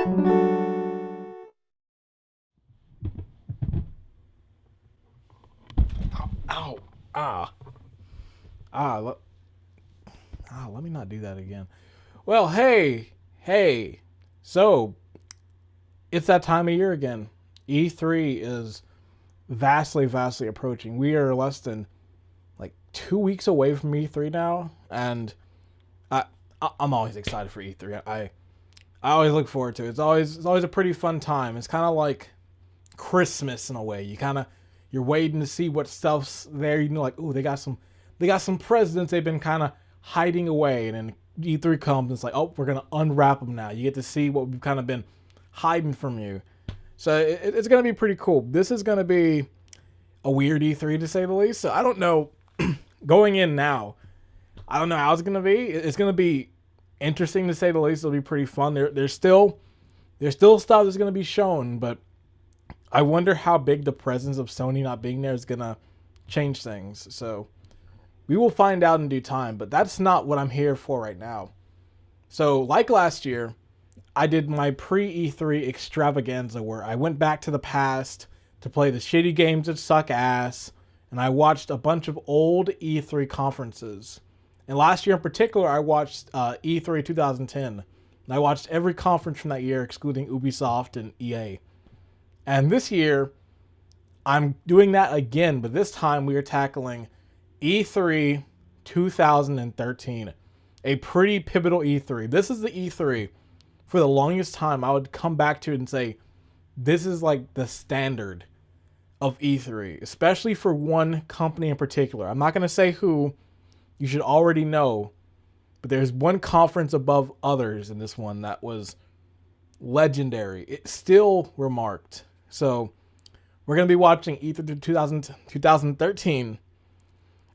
Ow. Let me not do that again. Well, hey. So, it's that time of year again. E3 is vastly approaching. We are less than like 2 weeks away from E3 now, and I'm always excited for E3. I always look forward to it. It's always a pretty fun time. It's kind of like Christmas in a way. You're waiting to see what stuff's there. You know, like, ooh, they got some presents they've been kind of hiding away, and then E3 comes and it's like, oh, we're gonna unwrap them now. You get to see what we've kind of been hiding from you. So it's gonna be pretty cool. This is gonna be a weird E3 to say the least. So I don't know. Going in now, I don't know how it's gonna be. It's gonna be interesting to say the least. It'll be pretty fun. There's still stuff that's gonna be shown, but I wonder how big the presence of Sony not being there is gonna change things. So we will find out in due time, but that's not what I'm here for right now. So like last year, I did my pre-E3 extravaganza where I went back to the past to play the shitty games that suck ass, and I watched a bunch of old E3 conferences. And last year in particular, I watched E3 2010. And I watched every conference from that year, excluding Ubisoft and EA. And this year, I'm doing that again, but this time we are tackling E3 2013. A pretty pivotal E3. This is the E3 for the longest time I would come back to and say, this is like the standard of E3, especially for one company in particular. I'm not going to say who, you should already know, but there's one conference above others in this one that was legendary. It's still remarked. So we're going to be watching E3 2013.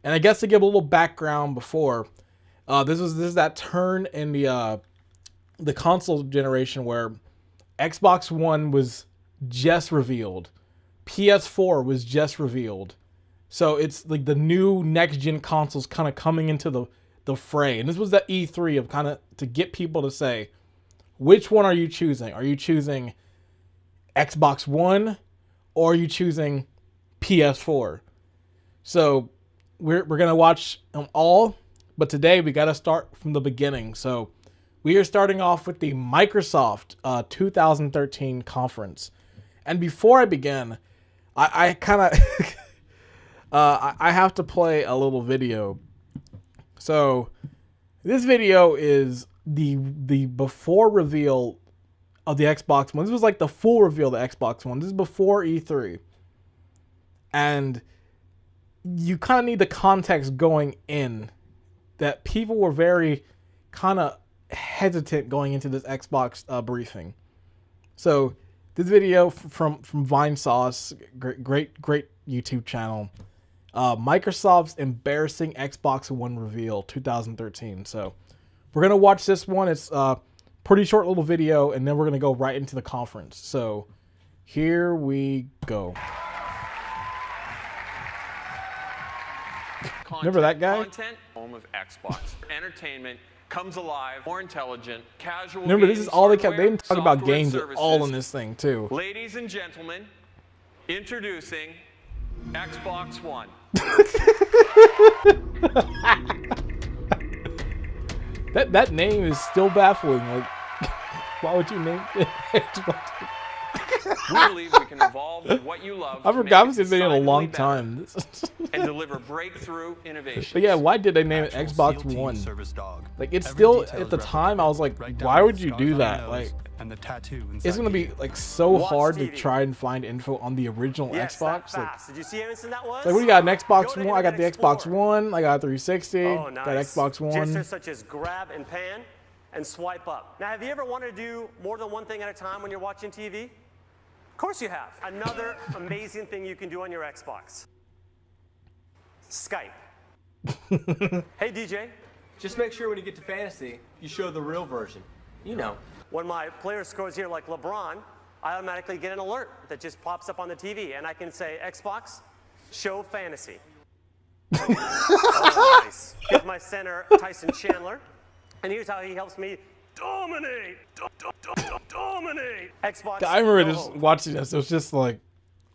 And I guess to give a little background before, this is that turn in the console generation where Xbox One was just revealed. PS4 was just revealed. So it's like the new next-gen consoles kind of coming into the fray. And this was the E3 of kind of to get people to say, which one are you choosing? Are you choosing Xbox One or are you choosing PS4? So we're going to watch them all, but today we got to start from the beginning. So we are starting off with the Microsoft 2013 conference. And before I begin, I kind of I have to play a little video. So this video is the before reveal of the Xbox One. This was like the full reveal of the Xbox One. This is before E3. And you kind of need the context going in that people were very kind of hesitant going into this Xbox briefing. So this video from Vinesauce, great YouTube channel. Microsoft's embarrassing Xbox One reveal 2013. So we're gonna watch this one. It's a pretty short little video, and then we're gonna go right into the conference. So here we go. Remember that guy? Content, home of Xbox. Entertainment comes alive, more intelligent, casual. Remember, this is all they kept. They didn't talk about software games at services. all in this thing, too. Ladies and gentlemen, introducing Xbox One. That name is still baffling. Like, why would you name it Xbox? We believe we can evolve what you love. I forgot this has been in a long time. And deliver breakthrough innovations. But yeah, why did they name it Xbox One? Like, it's still at the time I was like, why would you do that? Like, and the tattoo it's gonna be like so hard to try and find info on the original Xbox. Like, did you see how instant that was? Like, what do you got? An Xbox One? I got the Xbox One. I got a 360. Oh, nice. Got Xbox One. Gestures such as grab and pan and swipe up. Now, have you ever wanted to do more than one thing at a time when you're watching TV? Of course you have. Another amazing thing you can do on your Xbox. Skype. Hey, DJ. Just make sure when you get to fantasy, you show the real version. You know. When my player scores here like LeBron, I automatically get an alert that just pops up on the TV, and I can say, Xbox, show fantasy. Oh, nice. Here's my center, Tyson Chandler, and here's how he helps me Dominate! Dominate! Xbox. I remember no just hope. watching this. It was just like,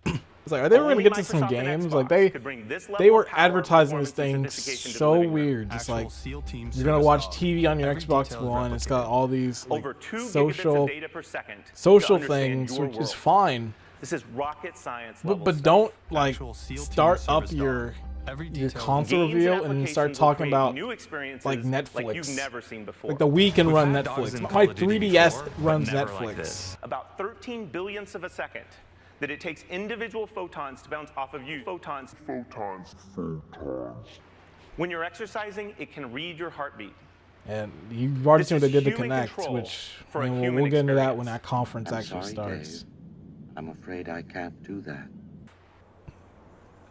it's like, are they ever gonna Only get to some Microsoft and games? Xbox Like could bring this they level were of power, advertising this performance, and thing sophistication to the so living room. weird. Just Actual like SEAL teams you're gonna service watch dog. TV on your Every Xbox detail is One. It's got all these like Over 2 gigabits social of data per second to social understand things, your which is world. fine. This is rocket science level But stuff. don't like Actual SEAL team start up service your dog. Every your detail- console Games reveal and applications start will talking create about new experiences like like Netflix. you've never seen before. like the Wii can We've run had dogs Netflix. in My Call of Duty 3DS before, but runs never Netflix. like this. About 13 billionths of a second that it takes individual photons to bounce off of you. Photons. When you're exercising, it can read your heartbeat. And you've already This seen what they is did to human Connect, control which for a you know, human we'll get into that when experience. that conference I'm actually sorry, starts. Dave. I'm afraid I can't do that.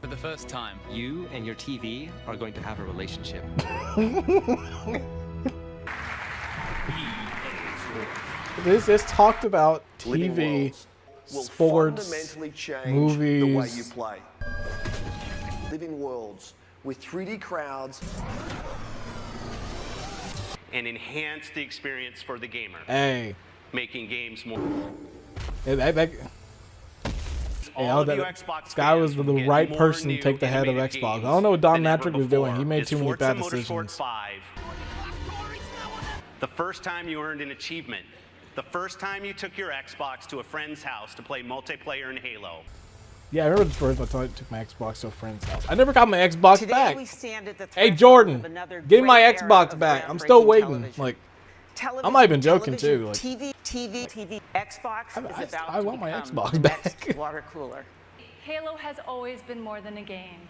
For the first time, you and your TV are going to have a relationship. This talked about Living TV, worlds will sports, fundamentally change movies. the way you play. Living worlds with 3D crowds. And enhance the experience for the gamer, Hey, making games more. All of that, you Xbox this guy was fans the will get right more person to new take the head of innovative Xbox. I games don't know what Don than ever Mattrick was doing. He before. made It's too many Forza bad Motorsport decisions. 5. The first time you earned an achievement. The first time you took your Xbox to a friend's house to play multiplayer in Halo. Yeah, I remember the first time I took my Xbox to a friend's house. I never got my Xbox Today back. we stand at the Hey threshold Jordan, of another give me my great era Xbox of back. I'm still groundbreaking waiting. television. Like, Television, I might have been joking television, too. TV. Xbox I is about I to want my become Xbox the back. next water cooler. Halo has always been more than a game.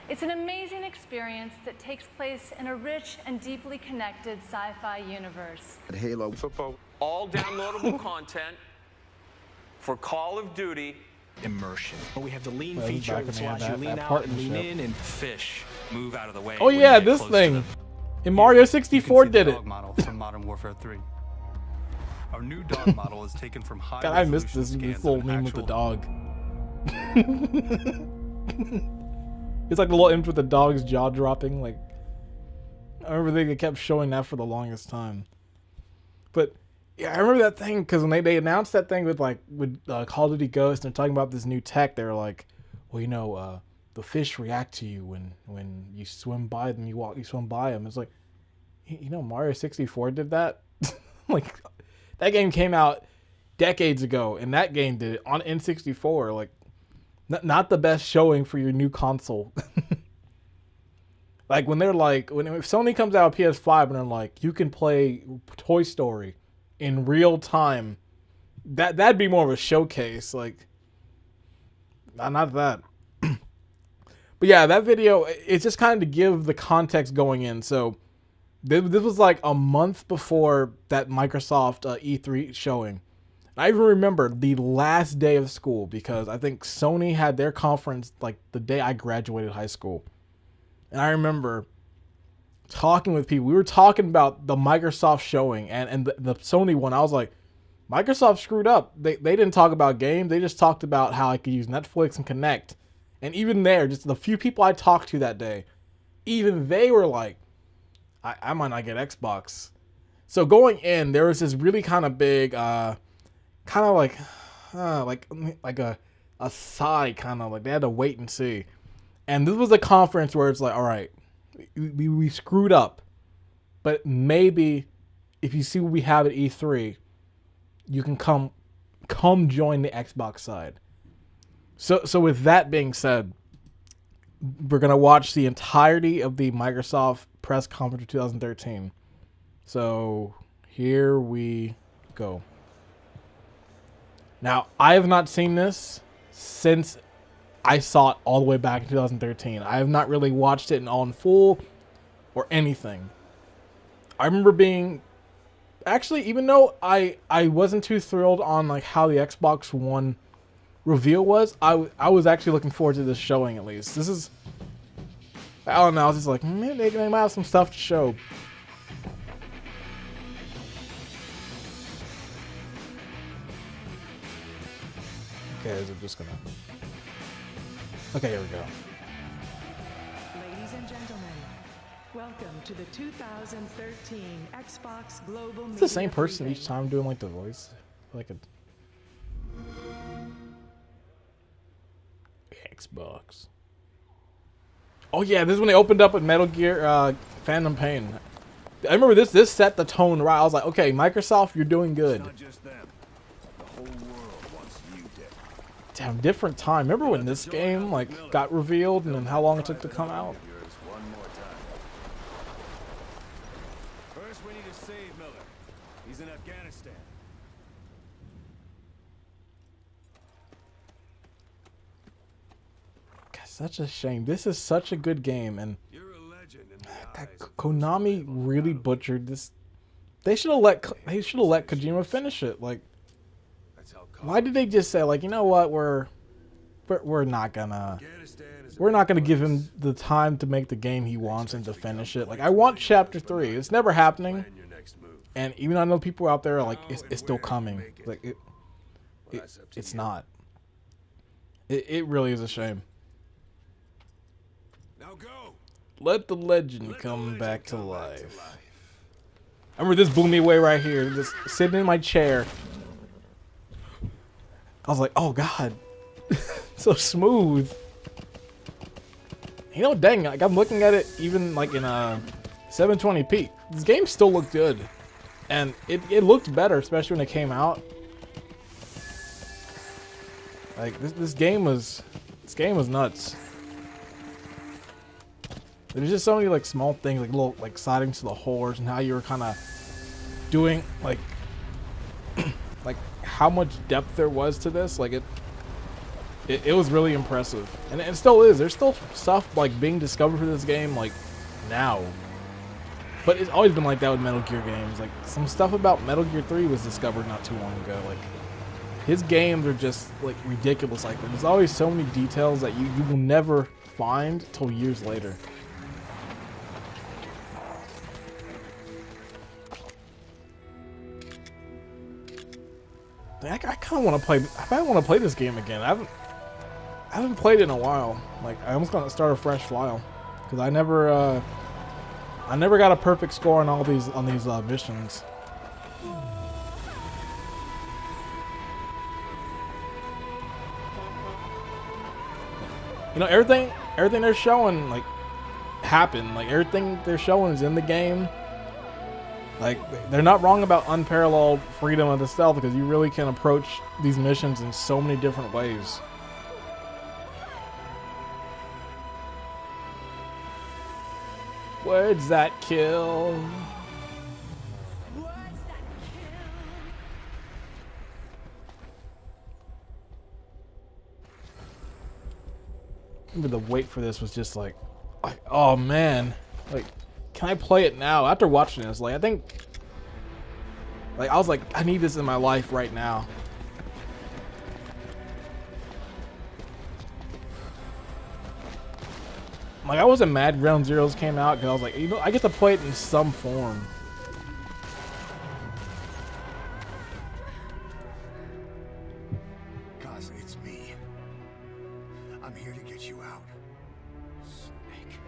It's an amazing experience that takes place in a rich and deeply connected sci-fi universe. Halo football. All downloadable content for Call of Duty. Immersion. We have the lean Well, feature, back when which they had allows you that- lean that out and lean partnership. in and fish. Move out of the way. Oh when you yeah, get this close to thing. them. In Mario You can 64 see the did it. dog model from Modern Warfare 3. Our new dog model is taken from high God, I missed resolution this scans little of an meme with the actual- dog. It's like the little image with the dog's jaw dropping. Like, I remember they kept showing that for the longest time. But yeah, I remember that thing because when they announced that thing with Call of Duty Ghost and they're talking about this new tech, they were like, well, you know, the fish react to you when you swim by them. You swim by them. It's like, you know, Mario 64 did that. Like, that game came out decades ago, and that game did it on N64. Like, not the best showing for your new console. Like when they're like, if Sony comes out with PS5 and they're like, you can play Toy Story in real time, that'd be more of a showcase. Like, not that. But yeah, that video, it's just kind of to give the context going in. So this was like a month before that Microsoft E3 showing. I even remember the last day of school because I think Sony had their conference like the day I graduated high school. And I remember talking with people. We were talking about the Microsoft showing and the Sony one. I was like, Microsoft screwed up. They didn't talk about games. They just talked about how I could use Netflix and Connect. And even there, just the few people I talked to that day, even they were like, I might not get Xbox. So going in, there was this really kind of big, kind of like a sigh, kind of like they had to wait and see. And this was a conference where it's like, all right, we screwed up, but maybe if you see what we have at E3, you can come join the Xbox side. So with that being said, we're gonna watch the entirety of the Microsoft press conference of 2013. So here we go. Now, I have not seen this since I saw it all the way back in 2013. I have not really watched it in full or anything. I remember being actually, even though I wasn't too thrilled on like how the Xbox One reveal was, I was actually looking forward to this showing at least. This is, I don't know, I was just like, maybe they might have some stuff to show. Okay, is it just gonna... Okay, here we go. Ladies and gentlemen, Welcome to the 2013 Xbox Global. It's the same person each time doing like the voice, like a Xbox. Oh yeah, this is when they opened up with Metal Gear Phantom Pain. I remember this set the tone right. I was like, okay, Microsoft, you're doing good. Not just them. The whole world wants you dead. Damn, different time. Remember when this game like got revealed and then how long it took to come out? One more time. First, we need to save Miller. He's in Afghanistan. God, such a shame. This is such a good game, and Konami really butchered this. They should have let Kojima finish it. Like, why did they just say like, you know what, we're not gonna give him the time to make the game he wants and to finish it. Like, I want Chapter 3. It's never happening. And even though I know people out there are like, it's still coming. Like it's not. It really is a shame. Now go. Let the legend come back to life. I remember this blew me away right here. Just sitting in my chair. I was like, oh god. So smooth. You know, dang, like I'm looking at it even like in 720p. This game still looked good. And it looked better, especially when it came out. Like this game was nuts. There's just so many like small things, like little like sightings to the whores and how you were kind of doing like like how much depth there was to this. Like it was really impressive, and it still is. There's still stuff like being discovered for this game like now, but it's always been like that with Metal Gear games. Like some stuff about Metal Gear 3 was discovered not too long ago. Like his games are just like ridiculous like that. There's always so many details that you will never find till years later. I kind of want to play. I want to play this game again. I haven't played it in a while. Like I almost gonna start a fresh file because I never got a perfect score on all these missions. You know, everything they're showing like happened. Like everything they're showing is in the game. Like, they're not wrong about unparalleled freedom of the stealth because you really can approach these missions in so many different ways. Where's that kill? Maybe the wait for this was just like oh man, like. Can I play it now? After watching this, like I think, like I was like, I need this in my life right now. Like I wasn't mad Ground Zeroes came out because I was like, you know, I get to play it in some form. Cause it's me. I'm here to get you out. Snake.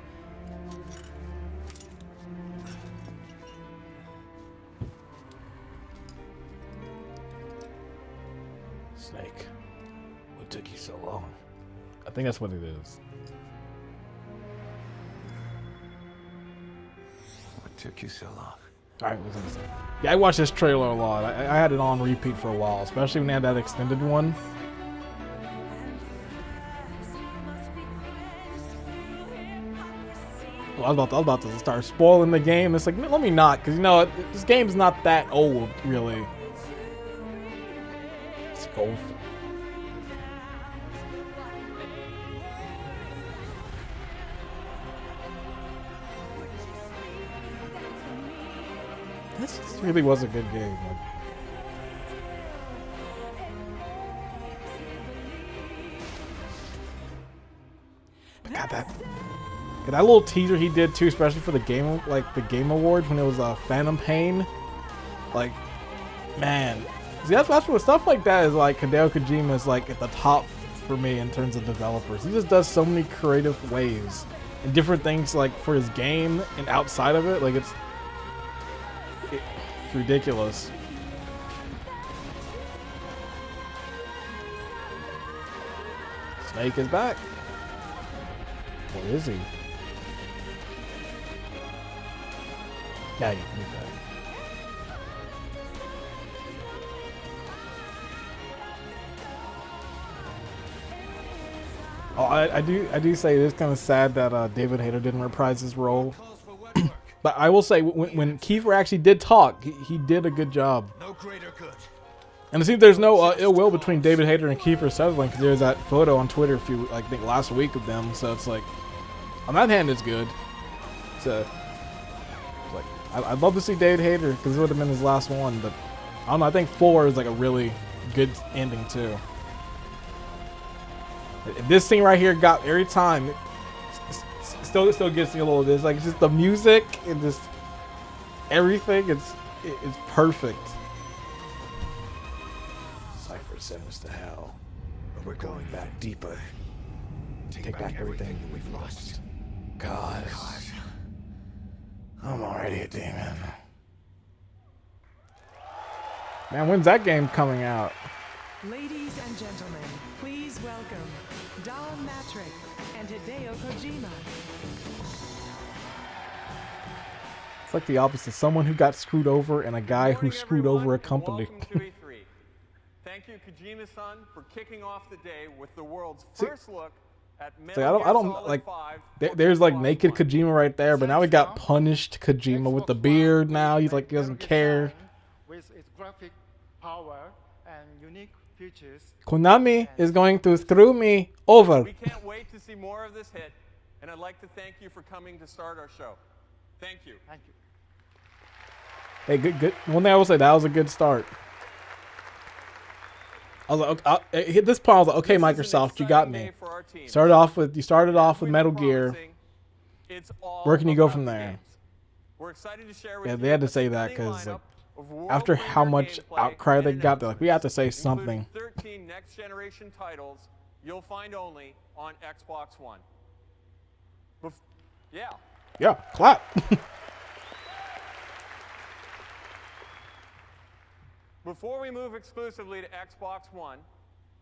Snake, what took you so long? I think that's what it is. What took you so long? Alright, what's this? Yeah, I watched this trailer a lot. I had it on repeat for a while, especially when they had that extended one. Well, I was about to start spoiling the game. It's like, let me not, because you know, this game's not that old, really. Let's go. This really was a good game. Like, God, that little teaser he did too, especially for the game, like the Game Awards when it was Phantom Pain. Like, man, see, that's what stuff like that is like. Hideo Kojima is like at the top for me in terms of developers. He just does so many creative ways and different things like for his game and outside of it. Like it's ridiculous. Snake is back. What is he? Yeah, you can do that. Oh, I do say it's kind of sad that David Hayter didn't reprise his role. But I will say, when Kiefer actually did talk, he did a good job. And it seems there's no ill will between David Hayter and Kiefer Sutherland, because there's that photo on Twitter I think last week of them. So it's like, on that hand, it's good. So it's like, I'd love to see David Hayter, because it would have been his last one. But I don't know. I think 4 is like a really good ending too. This scene right here got every time. Still gets me a little bit. It's like just the music and just everything. It's perfect. Cypher sent us to hell, but we're going back deeper. Take back everything that we've lost. God, I'm already a demon. Man, when's that game coming out? Ladies and gentlemen, please welcome Don Mattrick and Hideo Kojima. It's like the opposite. Someone who got screwed over and a guy who screwed over a company. Thank you, Kojima-san, for kicking off the day with the world's first look at I don't like. There's like naked Kojima right there, but now we got punished Kojima with the beard. Now he's like he doesn't care. With its graphic power and unique features, Konami is going to screw me over. We can't wait to see more of this hit, and I'd like to thank you for coming to start our show. Thank you. Thank you. Hey, good. One thing I will say, that was a good start. I was like, okay, hit this part. I was like, okay, Microsoft, you got me. You started off with Metal Gear. Where can you go from there? We're excited to share with Yeah, you they had to say that because like, after how much outcry they got, they're like, we have to say something. 13 next generation titles you'll find only on Xbox One. Yeah. Yeah, clap. Before we move exclusively to Xbox One,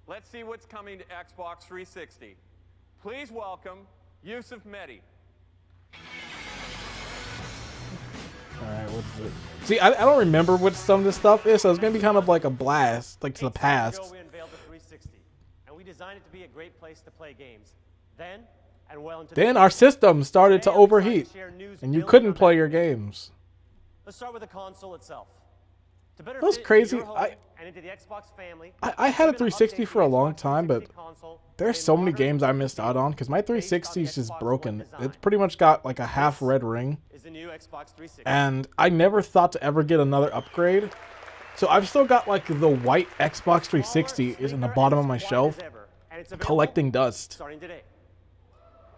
let's see what's coming to Xbox 360. Please welcome Yusuf Mehdi. Alright, what's it? See, I don't remember what some of this stuff is, so it's going to be kind of like a blast, like to the past. We unveiled the 360, and we designed it to be a great place to play games. Then our system started to overheat, and you couldn't play your games. Let's start with the console itself. That was crazy. I had a 360 for a long time, but there's so many games I missed out on because my 360 is just broken. It's pretty much got like a half red ring, and I never thought to ever get another upgrade. So I've still got like the white Xbox 360 is in the bottom of my shelf, collecting dust.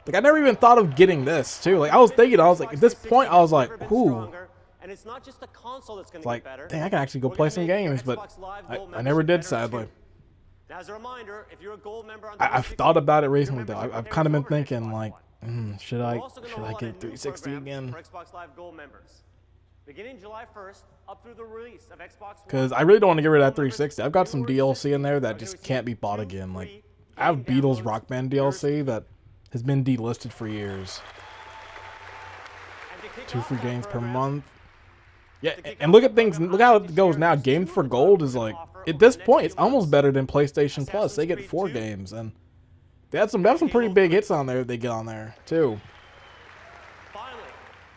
Like I never even thought of getting this too. Like I was thinking, I was like, at this point, I was like, ooh. And it's not just the console that's going to get better. Dang, I can actually go play some games, but I never did, sadly. Now, as a reminder, if you're a gold member on I've thought about it recently, though. I've kind of been thinking, like, should I get 360 again? For Xbox Live Gold members. Beginning July 1st, up through the release of Xbox One. Because I really don't want to get rid of that 360. I've got some DLC in there that just can't be bought again. Like, I have Beatles Rock Band DLC that has been delisted for years. 2 free games per month. Yeah, and look at things. Look how it goes now. Games for Gold is like, at this point, it's almost better than PlayStation Plus. They get 4 games, and they have some pretty big hits on there. They get on there too. Finally,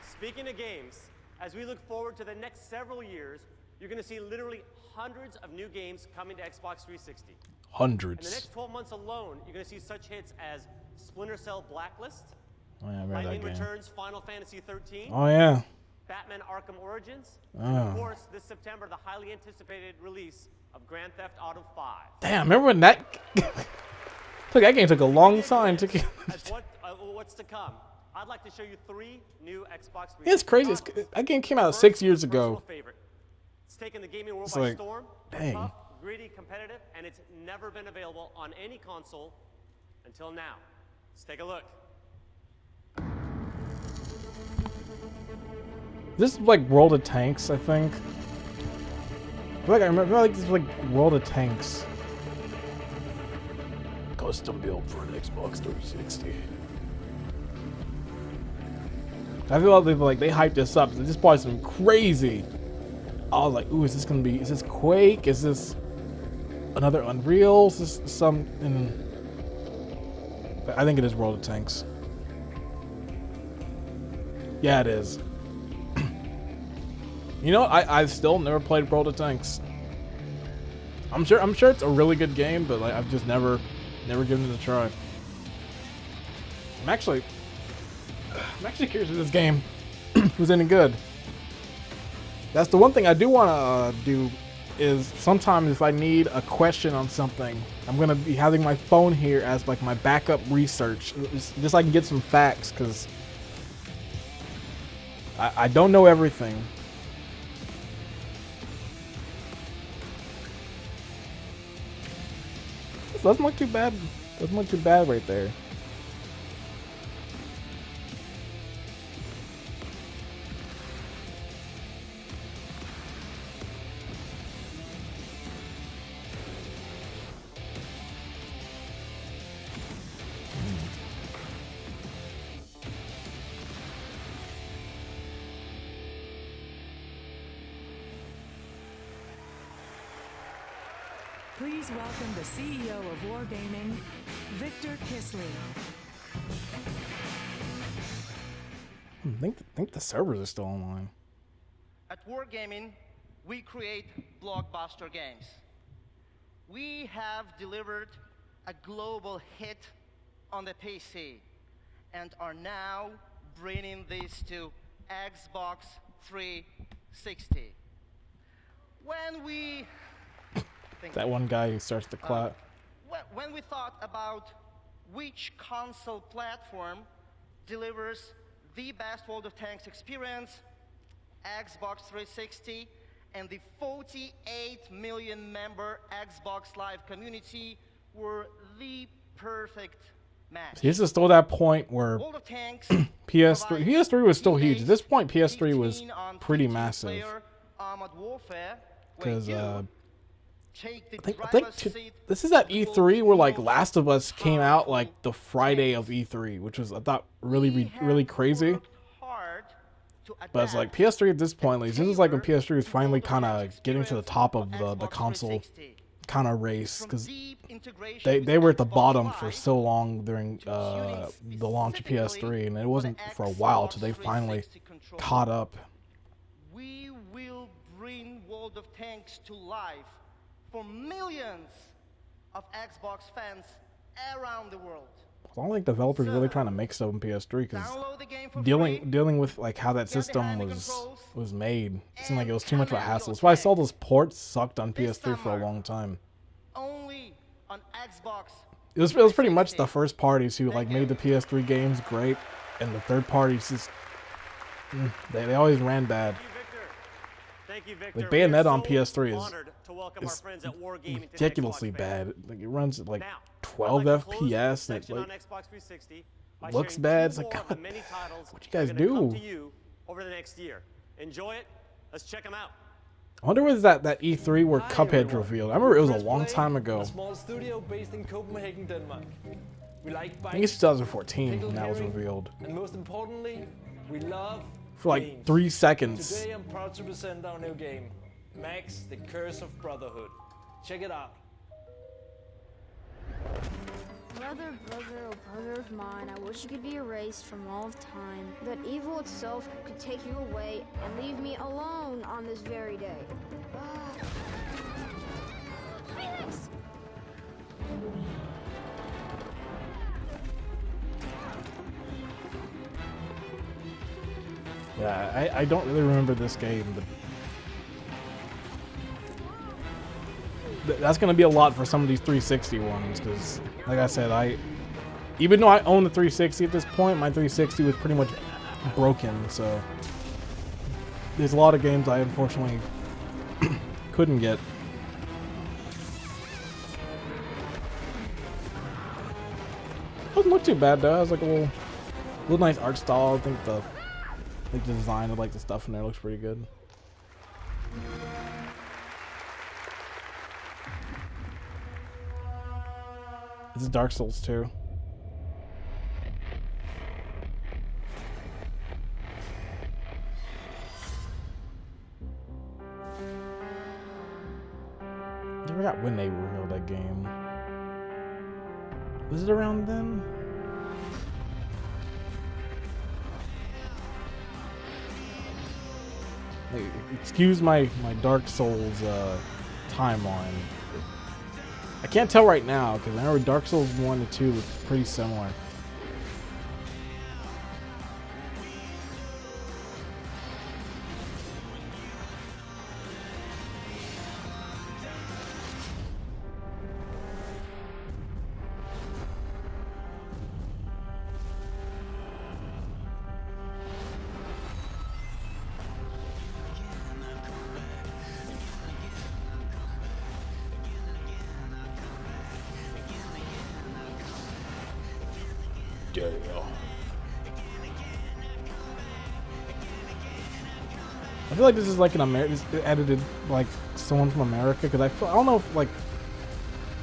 speaking of games, as we look forward to the next several years, you're going to see literally hundreds of new games coming to Xbox 360. Hundreds. In the next 12 months alone, you're going to see such hits as Splinter Cell Blacklist, oh, yeah, Lightning Returns, Final Fantasy 13. Oh yeah. Batman Arkham Origins, and of course, this September, the highly anticipated release of Grand Theft Auto 5. Damn, remember when that... that game took a long time to get... What's to come? I'd like to show you 3 new Xbox 360 It's crazy. That game came out 6 years ago. It's taken the gaming world by storm. Dang. Tough, gritty, competitive, and it's never been available on any console until now. Let's take a look. This is like World of Tanks, I think. I feel like this is like World of Tanks. Custom built for an Xbox 360. I feel like they hyped this up. This is probably some crazy. I was like, ooh, is this Quake? Is this another Unreal? Is this something? I think it is World of Tanks. Yeah, it is. You know, I've still never played World of Tanks. I'm sure it's a really good game, but like I've just never given it a try. I'm actually curious if this game was any good. That's the one thing I do want to do is sometimes if I need a question on something, I'm gonna be having my phone here as like my backup research, just so I can get some facts, because I don't know everything. Doesn't look too bad. Doesn't look too bad right there. Please welcome the CEO of Wargaming, Victor Kisley. I think the servers are still online. At Wargaming, we create blockbuster games. We have delivered a global hit on the PC and are now bringing this to Xbox 360. When we that one guy who starts to clap. When we thought about which console platform delivers the best World of Tanks experience, Xbox 360 and the 48 million member Xbox Live community were the perfect match. This is still that point where PS3 was still huge. At this point, PS3 was pretty massive. Because I think this is at E3 where like Last of Us came out like the Friday of E3, which was I thought really crazy. But it's like PS3 at this point, like, this is like when PS3 was finally kind of getting to the top of the console kind of race, because they were at the bottom for so long during the launch of PS3, and it wasn't for a while till they finally caught up. We will bring World of Tanks to life for millions of Xbox fans around the world. I don't think developers are really trying to make stuff on PS3, because dealing with like how that system was made, it seemed like it was too much of a hassle. That's why I saw those ports sucked on PS3 for a long time. Only on Xbox. It was pretty much the first parties who like made the PS3 games great, and the third parties just they always ran bad. Thank you, Victor. Like Bayonetta on PS3 is ridiculously bad. Like it runs at like 12 FPS, and it like looks bad. It's like, God, what you guys do? Over the next year. Enjoy it. Let's check them out. I wonder was that E3 where Cuphead revealed. I remember it was a long time ago. A small studio based in Copenhagen, Denmark. We like I think it's 2014 when that was revealed. And most importantly, we love for like 3 seconds. Today I'm proud to present our new game, Max: The Curse of Brotherhood. Check it out. Brother, oh brother of mine, I wish you could be erased from all of time, that evil itself could take you away and leave me alone on this very day. Yeah, I don't really remember this game, but that's gonna be a lot for some of these 360 ones, because like I said, even though I own the 360 at this point, my 360 was pretty much broken, so there's a lot of games I unfortunately couldn't get. Doesn't look too bad though. It has like a little nice art style. I think the Like the design of like the stuff in there looks pretty good. This is Dark Souls 2. I forgot when they revealed that game. Was it around then? Hey, excuse my Dark Souls timeline. I can't tell right now because I know Dark Souls 1 to 2 was pretty similar. I feel like this is like an edited like someone from America because I don't know if like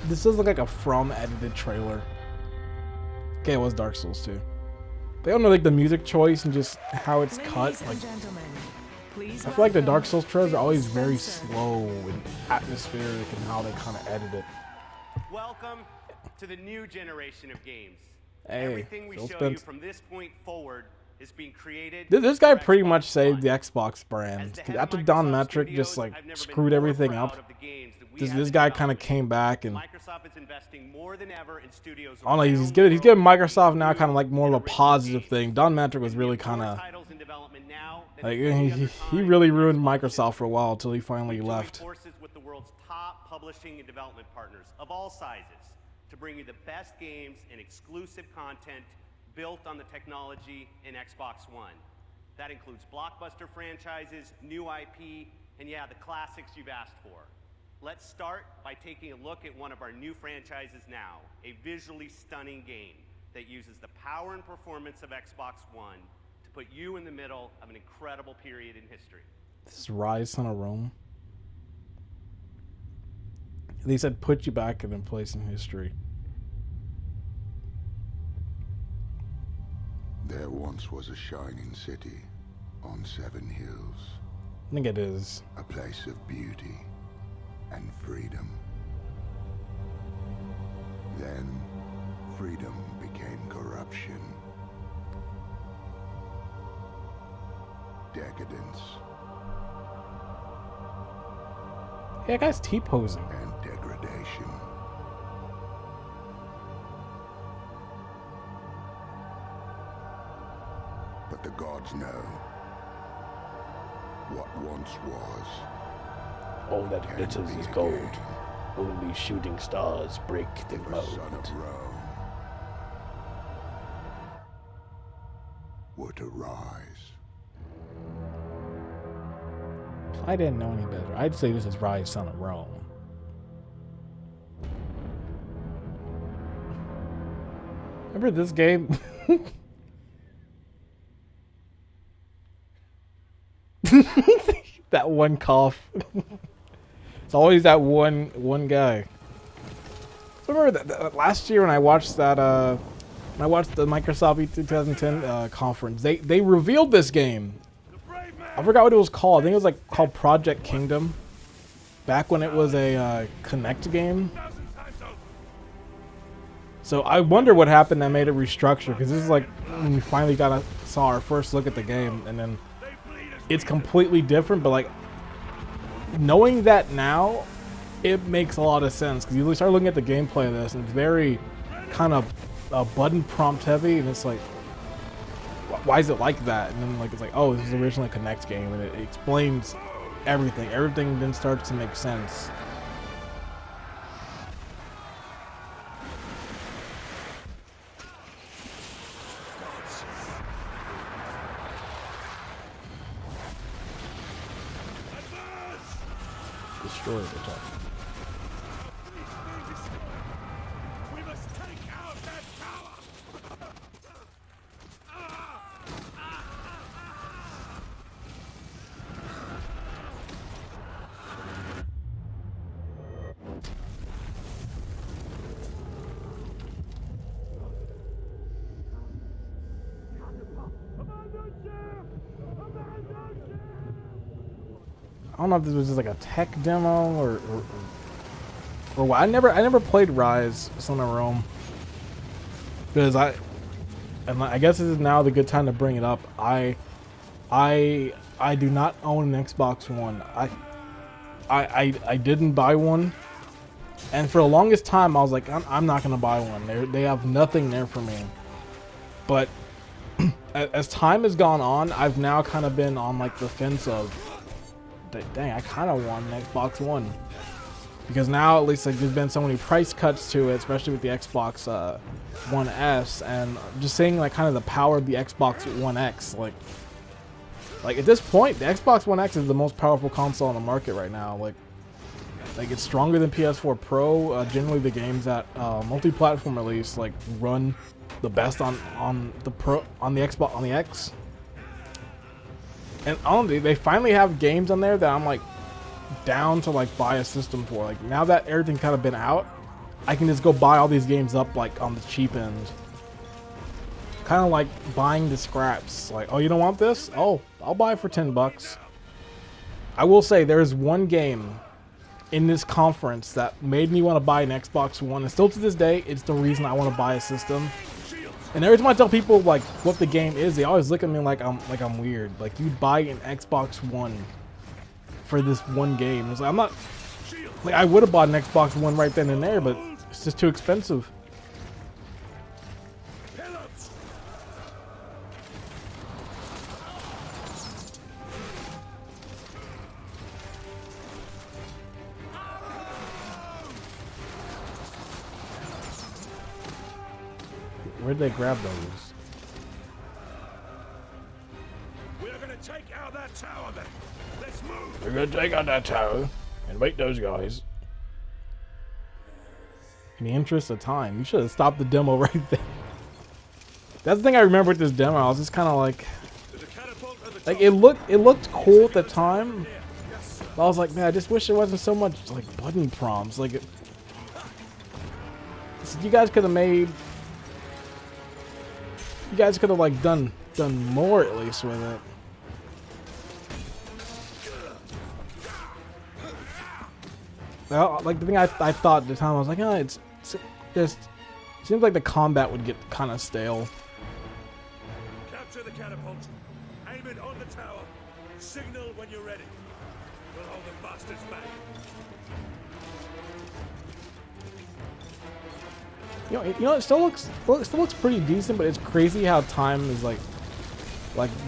this does look like a From edited trailer. Okay, it was Dark Souls 2. They don't know like the music choice and just how it's cut. Like I feel like the Dark Souls trailers are always very slow and atmospheric and how they kind of edit it. Welcome to the new generation of games. Hey, everything we show you from this point forward is being created. This guy pretty much saved the Xbox brand. After Don Mattrick just like screwed everything up, this guy kind of came back and Microsoft is investing more than ever in studios. I don't know, he's giving Microsoft now kind of like more of a positive thing. Don Mattrick was really kind of like he really ruined Microsoft for a while until he finally left. Forces with the world's top publishing and development partners of all sizes to bring you the best games and exclusive content built on the technology in Xbox One. That includes blockbuster franchises, new IP, and yeah, the classics you've asked for. Let's start by taking a look at one of our new franchises now, a visually stunning game that uses the power and performance of Xbox One to put you in the middle of an incredible period in history. This is Rise, Son of Rome. They said put you back in a place in history. There once was a shining city on 7 hills. I think it is. A place of beauty and freedom. Then freedom became corruption. Decadence. Yeah, that guy's T-posing. And degradation. But the gods know what once was. All that glitters is gold. Only shooting stars break the mold. Son of Rome were to rise. If I didn't know any better, I'd say this is Rise, Son of Rome. Remember this game? That one cough. It's always that one guy. Remember that last year when I watched that when I watched the Microsoft E2010 conference, they revealed this game. I forgot what it was called. I think it was like called Project Kingdom. Back when it was a Kinect game. So I wonder what happened that made it restructure, because this is like when we finally saw our first look at the game, and then it's completely different. But like knowing that now, it makes a lot of sense, because you start looking at the gameplay of this, and it's very kind of button prompt heavy, and it's like, why is it like that? And then like it's like, oh, this is originally a Kinect game, and it explains everything. Everything then starts to make sense. Destroy the top. We must take out that tower. I don't know if this was just like a tech demo or what. I never played Rise Son of Rome because I guess this is now the good time to bring it up. I do not own an Xbox One. I didn't buy one, and for the longest time I was like, I'm not gonna buy one. They have nothing there for me. But as time has gone on, I've now kind of been on like the fence of, dang, I kind of want an Xbox One, because now at least like there's been so many price cuts to it, especially with the Xbox One S, and just seeing like kind of the power of the Xbox One X. Like at this point, the Xbox One X is the most powerful console on the market right now. Like it's stronger than PS4 Pro. Generally, the games that multi-platform release like run the best on the Xbox on the X. And honestly, they finally have games on there that I'm like down to like buy a system for. Like now that everything kind of been out, I can just go buy all these games up like on the cheap end. Kind of like buying the scraps. Like, oh, you don't want this? Oh, I'll buy it for $10. I will say there is one game in this conference that made me want to buy an Xbox One, and still to this day, it's the reason I want to buy a system. And every time I tell people like what the game is, they always look at me like I'm weird. Like, you'd buy an Xbox One for this one game. It's like, I'm not like, I would have bought an Xbox One right then and there, but it's just too expensive. Where'd they grab those? We're gonna take out that tower then. Let's move. We're gonna take out that tower and wait those guys. In the interest of time, you should have stopped the demo right there. That's the thing I remember with this demo. I was just kind of like it looked cool at the time. But I was like, man, I just wish there wasn't so much like button prompts. Like, you guys could have made. You guys could have like done more at least with it. Well, like the thing I thought at the time, I was like, oh, it's just seems like the combat would get kind of stale. Capture the catapult. Aim it on the tower. Signal when you're ready. We'll hold the bastards back. You know, it still looks pretty decent, but it's crazy how time is like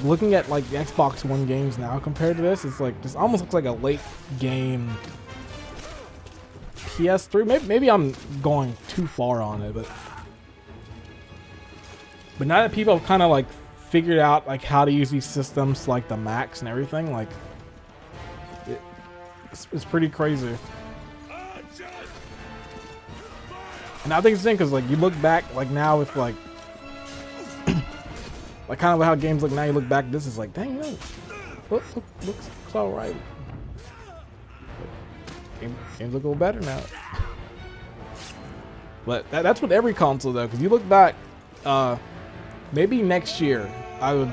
looking at like the Xbox One games now compared to this. It's like this almost looks like a late game PS3. Maybe I'm going too far on it, but now that people have kind of like figured out like how to use these systems, like the Macs and everything, like it's pretty crazy. And I think it's interesting because like you look back like now with like like kind of how games look now. You look back, this is like, dang, looks all right. Games look a little better now. But that's with every console though, because you look back, maybe next year I would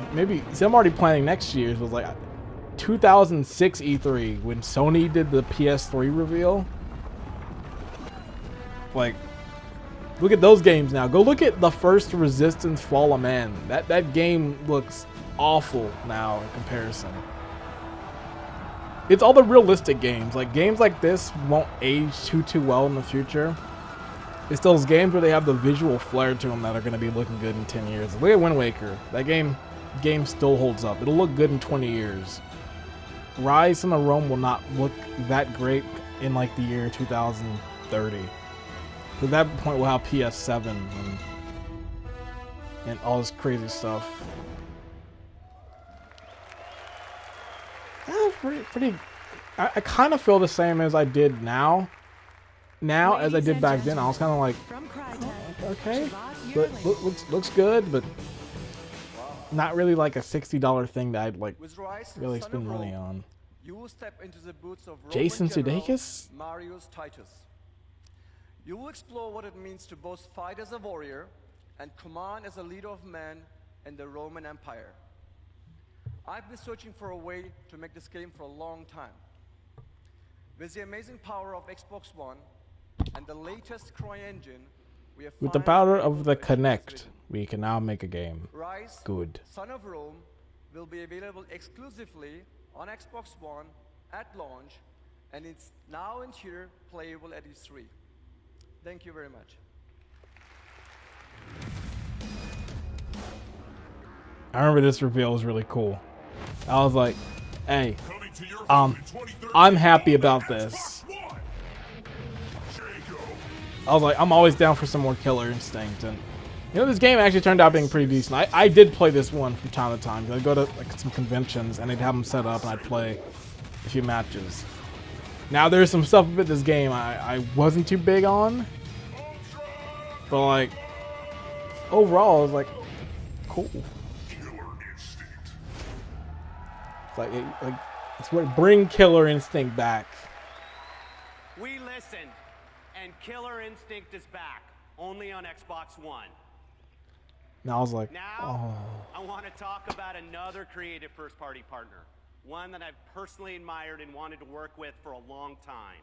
see. I'm already planning next year's was like 2006 E3 when Sony did the PS3 reveal. Like, look at those games now. Go look at the first Resistance Fall of Man. That game looks awful now in comparison. It's all the realistic games. Like, games like this won't age too well in the future. It's those games where they have the visual flair to them that are going to be looking good in 10 years. Look at Wind Waker. That game still holds up. It'll look good in 20 years. Rise Son of Rome will not look that great in like the year 2030. At that point, we'll have PS7 and all this crazy stuff. Yeah, pretty. I kind of feel the same as I did now. As I did back then. I was kind of like, oh, okay, but looks good, but not really like a $60 thing that I'd like really spend money on. You will step into the boots of Jason Roman Sudeikis? Marius Titus. You will explore what it means to both fight as a warrior and command as a leader of men in the Roman Empire. I've been searching for a way to make this game for a long time. With the amazing power of Xbox One and the latest CryEngine, we have With the power of the Kinect, we can now make a game. Rise, Good. Son of Rome will be available exclusively on Xbox One at launch, and it's now in tier playable at E3. Thank you very much. I remember this reveal was really cool. I was like, hey, I'm happy about this. I was like, I'm always down for some more Killer Instinct. And, you know, this game actually turned out being pretty decent. I did play this one from time to time. I'd go to like some conventions and they'd have them set up and I'd play a few matches. Now there's some stuff about this game I wasn't too big on. But like, overall, I was like, cool. Like it's what bring Killer Instinct back. We listened, and Killer Instinct is back, only on Xbox One. Now I was like, now, I want to talk about another creative first-party partner, one that I've personally admired and wanted to work with for a long time.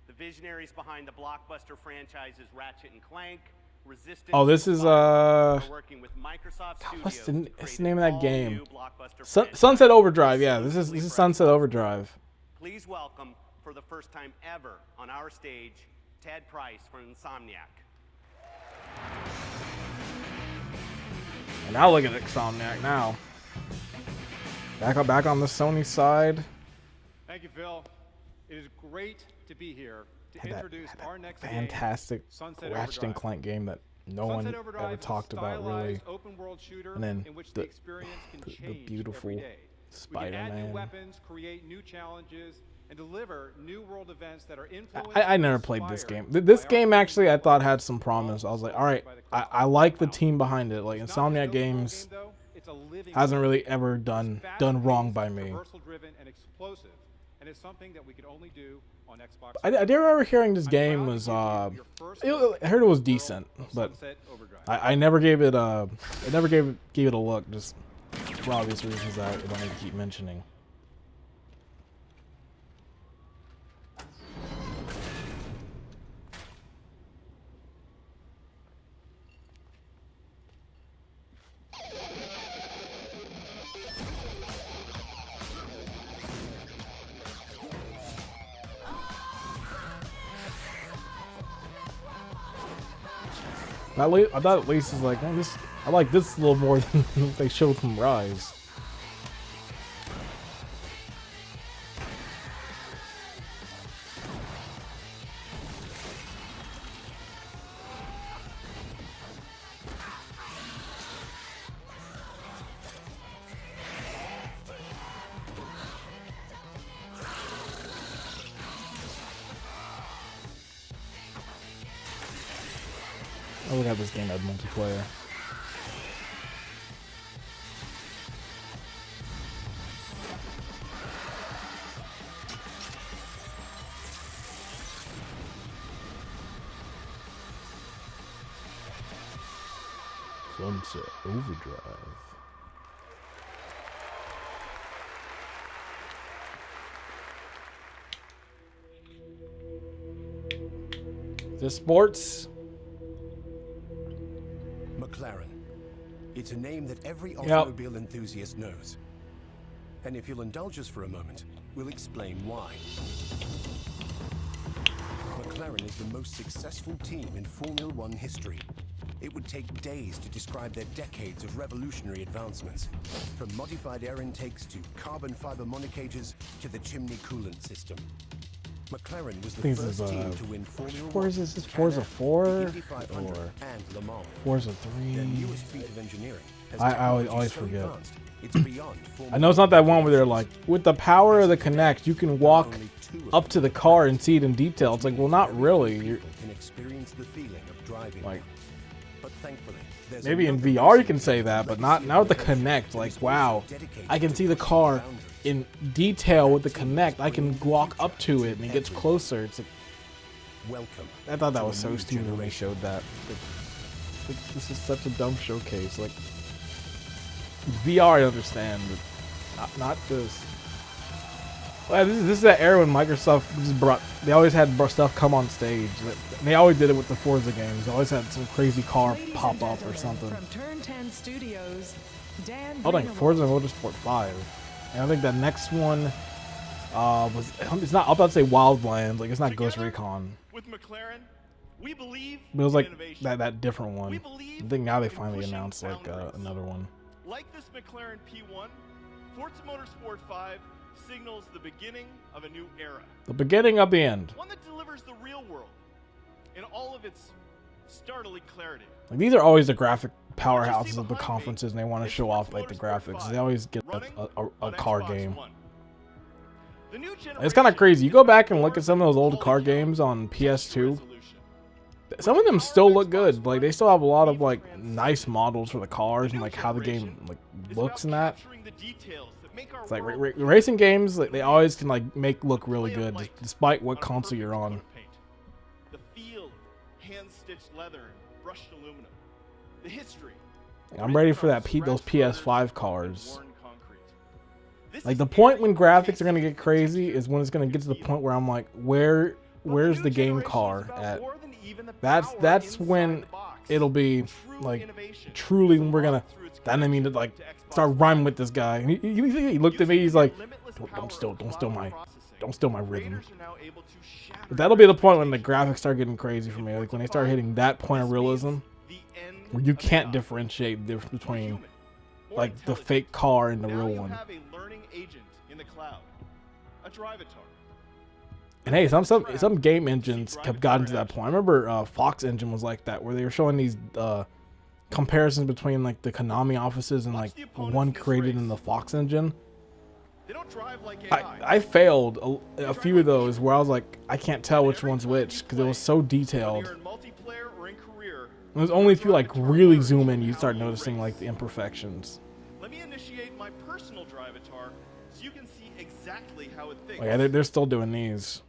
The visionaries behind the blockbuster franchises Ratchet and Clank, Resistance. Oh, this is working with Microsoft what's Studios the name of that game? Blockbuster Sunset Overdrive. Yeah, this is Sunset Overdrive. Please welcome, for the first time ever on our stage, Ted Price from Insomniac. And now look at Insomniac now. Back on the Sony side. Thank you, Phil. It is great to be here to introduce our next fantastic game, Ratchet and Clank game that no one ever talked about really. And then the beautiful Spider-Man. Add new weapons, create new challenges, and deliver new world events that are influenced. I never played this game. This game actually I thought had some promise. I was like, all right, I like the team behind it. Like Insomniac Games hasn't really ever done wrong by me. And it's something that we could only do on Xbox. I do remember hearing this game was I heard it was decent, but I never gave it a gave it a look, just for obvious reasons I wanted to keep mentioning. I thought at least is like, well, I like this a little more than they showed from Rise. Oh, look at this game had multiplayer. Sunset Overdrive. Is this sports? McLaren. It's a name that every automobile enthusiast knows. And if you'll indulge us for a moment, we'll explain why. McLaren is the most successful team in Formula One history. It would take days to describe their decades of revolutionary advancements, from modified air intakes to carbon fiber monocages to the chimney coolant system. McLaren was the first team to win Formula 1. Is this Forza 4 or Forza 3? Their newest feat of engineering has I always so forget. advanced, it's beyond I know it's not that one where they're like, with the power of the Kinect, you can walk up to the car and see it in detail. It's like, well, not really. You're, can experience the feeling of driving. like, but thankfully, there's maybe in another VR you can say that, but not with the Kinect. Like, wow, I can see the car in detail with the Kinect. I can walk up to it and it gets closer. It's like, welcome. I thought that was so stupid when they showed that. Like, this is such a dumb showcase. Like, VR I understand, but not just. Well, this is that era when Microsoft just they always had stuff come on stage. They always did it with the Forza games. They always had some crazy car pop up or something. From Turn 10 Studios, Dan I think Forza Motorsport 5. And I think the next one it's not, I'm about to say Wildlands, like it's not Ghost Recon. With McLaren, we believe But it was like that different one. I think now they finally announced like another one. Like this McLaren P1, Forza Motorsport 5 signals the beginning of a new era. The beginning of the end. One that delivers the real world in all of its startling clarity. Like these are always the graphic powerhouses of the conferences, and they want to show off like the graphics. They always get a car game. It's kind of crazy. You go back and look at some of those old car games on PS2. Some of them still look good. Like they still have a lot of like nice models for the cars and like how the game like looks and that. It's like racing games, like they always can like make look really good despite what console you're on. The feel, hand-stitched leather and brushed aluminum. The history. I'm ready for those PS5 cars. Like the point when graphics are gonna get crazy is when it's gonna get to the point where I'm like, where's the game car at? That's when it'll be like truly when we're gonna. Then I mean to like start rhyming with this guy. And he looked at me. He's like, don't steal my rhythm. But that'll be the point when the graphics start getting crazy for me. Like when they start hitting that point of realism, where you can't differentiate the difference between like the fake car and the real one. And hey, some game engines have gotten to that point. I remember Fox Engine was like that, where they were showing these comparisons between like the Konami offices and like one created in the Fox Engine. I failed a few of those where I was like, I can't tell which one's which because it was so detailed. It was only if you like really zoom in you start noticing like the imperfections. Let me initiate my personal drivatar so you can see exactly how it thinks. Oh, yeah, they're still doing these.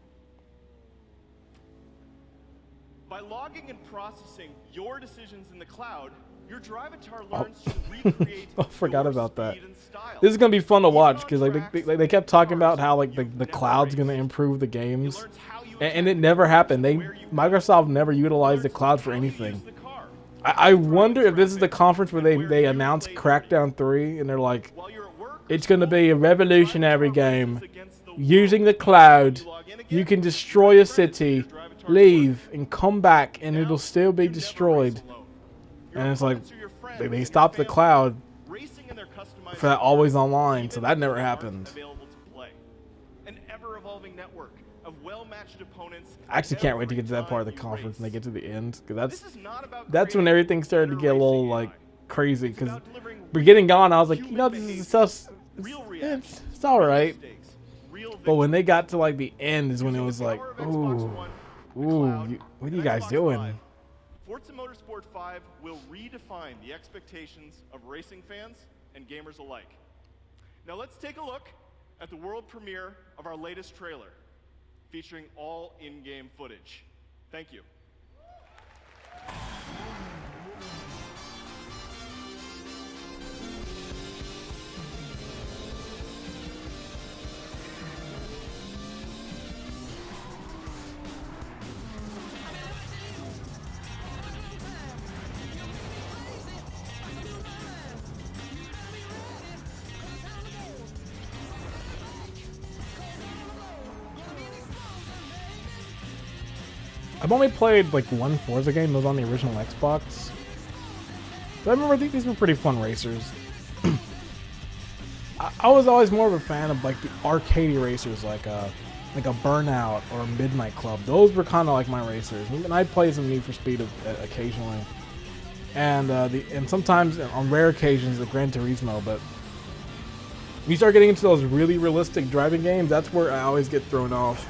By logging and processing your decisions in the cloud, your drivatar learns to recreate I forgot about that. This is gonna be fun to watch because like they kept talking about how like the cloud's gonna improve the games, and it never happened. Microsoft never utilized the cloud for anything. I wonder if this is the conference where they announced Crackdown 3 and they're like, it's gonna be a revolutionary game using the cloud. You can destroy a city, leave, and come back, and it'll still be destroyed. And it's like they stopped the cloud for that always online, so that never happened. I actually can't wait to get to that part of the conference when they get to the end, because that's when everything started to get a little like crazy. Because we're getting gone, I was like, you know, this is stuff. It's all right. But when they got to like the end, is when it was like, ooh, what are you guys doing? Forza Motorsport 5 will redefine the expectations of racing fans and gamers alike. Now let's take a look at the world premiere of our latest trailer, featuring all in-game footage. Thank you. I've only played like one Forza game. It was on the original Xbox. But I remember these were pretty fun racers. I was always more of a fan of like the arcadey racers, like a Burnout or a Midnight Club. Those were kind of like my racers. And I'd play some Need for Speed occasionally, and sometimes on rare occasions the Gran Turismo. But when you start getting into those really realistic driving games, that's where I always get thrown off.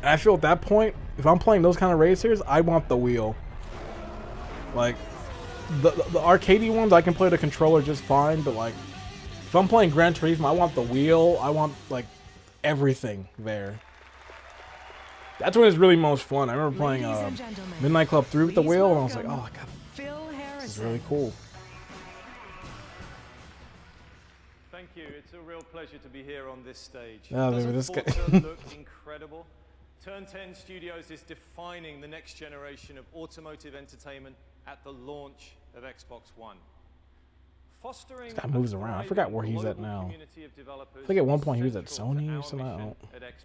And I feel at that point, if I'm playing those kind of racers, I want the wheel. Like, the arcadey ones, I can play the controller just fine, but like, if I'm playing Gran Turismo, I want the wheel. I want, like, everything there. That's when it's really most fun. I remember playing Midnight Club 3 with the wheel, and I was like, oh, God, this is really cool. Thank you. It's a real pleasure to be here on this stage. Oh, Doesn't this guy. Forza look incredible? Turn 10 Studios is defining the next generation of automotive entertainment at the launch of Xbox One. Fostering This guy moves around. I forgot where he's at now. I think at one point he was at Sony or something. I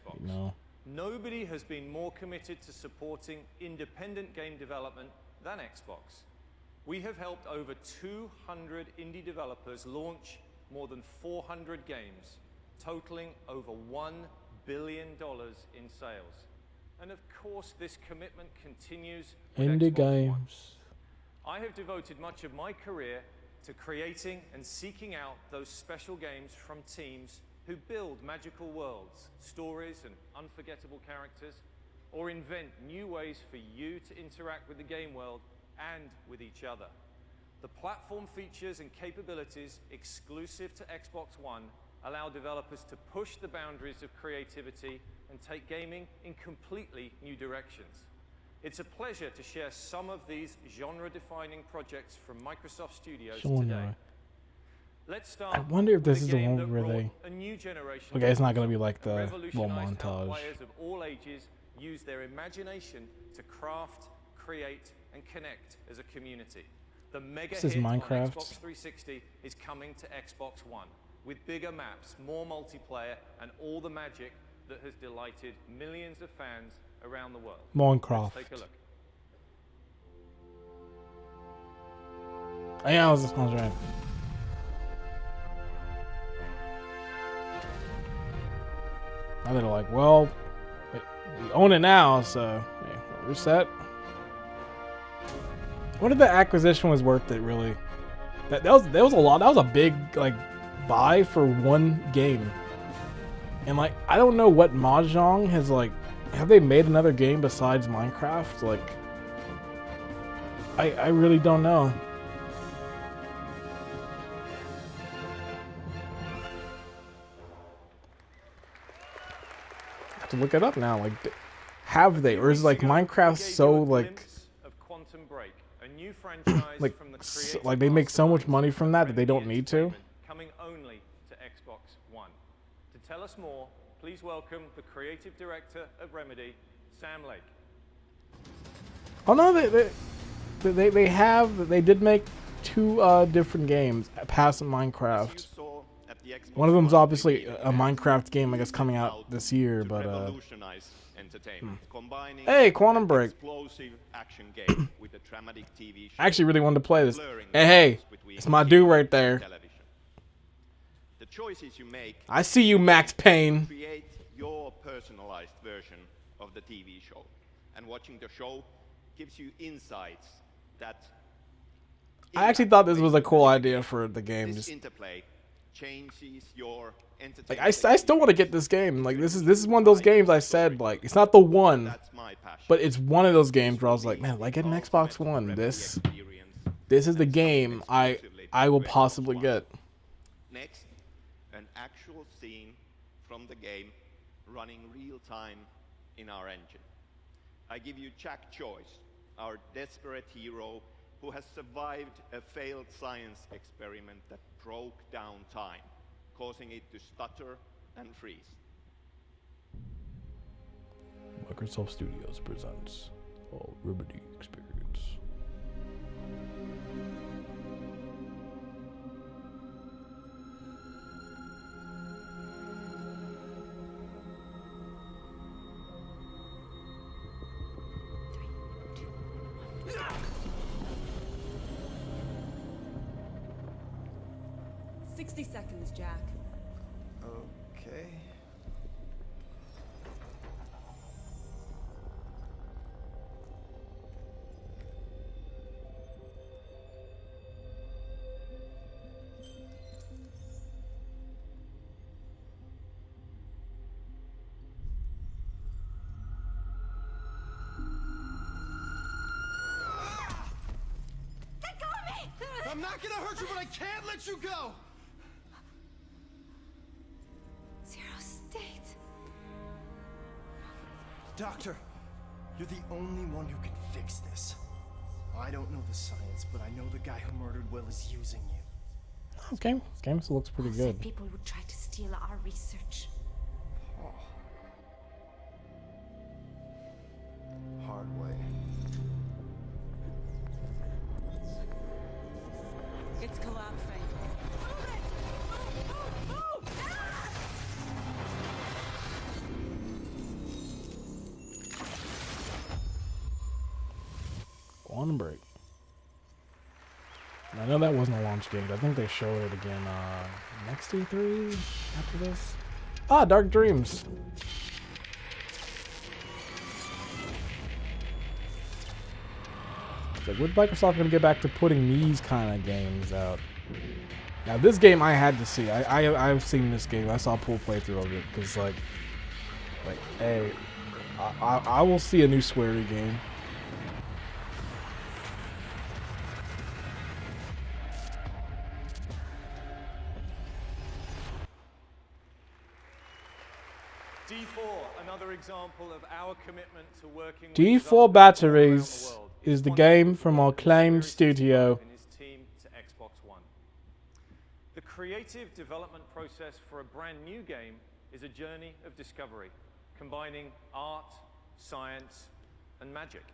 don't know. Nobody has been more committed to supporting independent game development than Xbox. We have helped over 200 indie developers launch more than 400 games, totaling over $1 billion in sales. And of course, this commitment continues with Indie Xbox games. One. I have devoted much of my career to creating and seeking out those special games from teams who build magical worlds, stories, and unforgettable characters, or invent new ways for you to interact with the game world and with each other. The platform features and capabilities exclusive to Xbox One allow developers to push the boundaries of creativity and take gaming in completely new directions. It's a pleasure to share some of these genre-defining projects from Microsoft Studios today. Let's start. I wonder if this is the game one that where brought they. a new generation Okay, it's not gonna be of like the little revolutionized how montage. players of all ages use their imagination to craft, create, and connect as a community. The mega This is hit on Minecraft. Xbox 360 is coming to Xbox One with bigger maps, more multiplayer, and all the magic that has delighted millions of fans around the world. Minecraft. Let's take a look. Oh, yeah, I was right. Now they're like, well, we own it now, so hey, we're set. What if the acquisition was worth it, really? That was a lot. That was a big like buy for one game. And like, I don't know what Mahjong has like. Have they made another game besides Minecraft? Like, I really don't know. I have to look it up now. Like, have they, or is like Minecraft so like? Like they make so much money from that they don't need to. Coming only to Xbox One. To tell us more, please welcome the creative director of Remedy, Sam Lake. Oh no, they did make two different games past Minecraft. One of them's obviously a Minecraft game, I guess, coming out this year, but hey, Quantum Break. I actually really wanted to play this. Hey, it's my dude right there. The choices you make, I see you, Max Payne. Create your personalized version of the TV show, and watching the show gives you insights that. I actually thought this was a cool idea for the game. This Just interplay changes your like I still want to get this game. Like this is one of those games I said like it's not the one, but it's one of those games where I was like, man, like get an Xbox One. This is the game I will possibly get. Next, an actual scene from the game running real time in our engine. I give you Jack Joyce, our desperate hero who has survived a failed science experiment that broke down time, causing it to stutter and freeze. Microsoft Studios presents a Remedy experience. Seconds, Jack. Okay. Let go of me! I'm not gonna hurt you, but I can't let you go! Doctor, you're the only one who can fix this. I don't know the science, but I know the guy who murdered Will is using you. This game still looks pretty good. People would try to steal our research. Hard way. It's collapsing. Quantum Break. I know that wasn't a launch game, but I think they showed it again next E3 after this. Ah, Dark Dreams. It's like, when's Microsoft gonna get back to putting these kind of games out? Now, this game I had to see. I've seen this game. I saw a full playthrough of it because, like, hey, I will see a new Swery game. D4, another example of our commitment to working with D4 Batteries is the game from our acclaimed studio. and his team to Xbox One. The creative development process for a brand new game is a journey of discovery, combining art, science, and magic.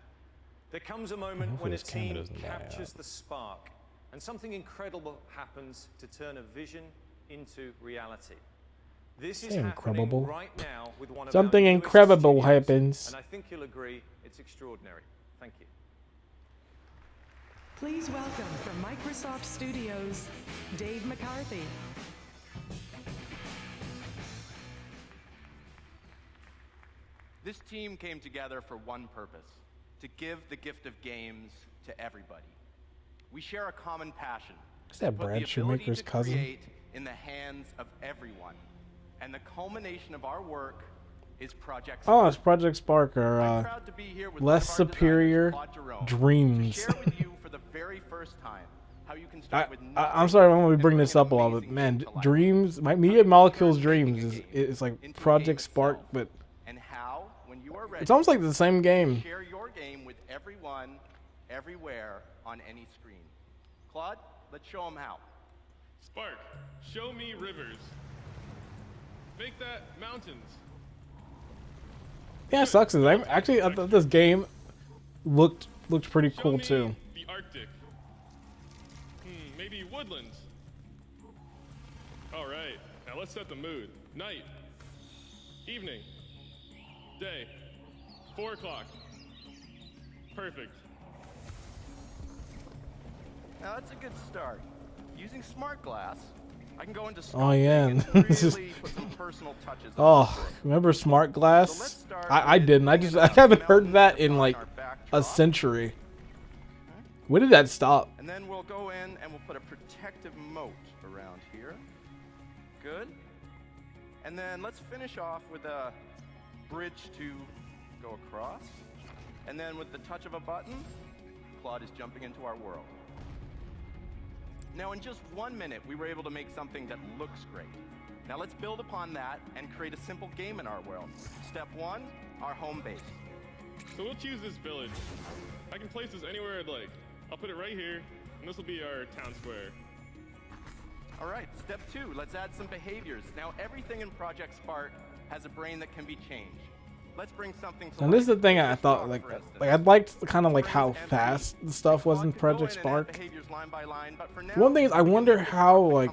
There comes a moment when a team captures the spark, and something incredible happens to turn a vision into reality. This is happening right now with one of Something our newest incredible studios, happens. and I think you'll agree it's extraordinary. Thank you. Please welcome from Microsoft Studios, Dave McCarthy. This team came together for one purpose: to give the gift of games to everybody. We share a common passion. Is that to put Brad the ability Shoemaker's to cousin? create in the hands of everyone. And the culmination of our work is Project Spark. Oh, it's Project Spark, or less superior dreams. I'm sorry, I'm gonna bring this up a lot, but man, Dreams, my Media Molecules Dreams is like Project Spark, but it's almost like the same game. Share your game with everyone, everywhere, on any screen. Claude, let's show them how. Spark, show me rivers. Make that mountains. Yeah, it sucks. I thought this game looked pretty cool too. The Arctic. Maybe woodlands. All right, now let's set the mood. Night, evening, day, 4 o'clock. Perfect. Now that's a good start. Using SmartGlass, I can go into Oh yeah, and really put some personal touches on oh, remember SmartGlass? I didn't. I haven't heard that in like a century. When did that stop? And then we'll go in and we'll put a protective moat around here. Good. And then let's finish off with a bridge to go across. And then with the touch of a button, Claude is jumping into our world. Now in just 1 minute, we were able to make something that looks great. Now let's build upon that and create a simple game in our world. Step 1, our home base. So we'll choose this village. I can place this anywhere I'd like. I'll put it right here, and this will be our town square. All right, step 2, let's add some behaviors. Now everything in Project Spark has a brain that can be changed. Let's bring something to And this is the thing I thought, like I liked kind of like how fast the stuff was in Project Spark. One thing is, I wonder how like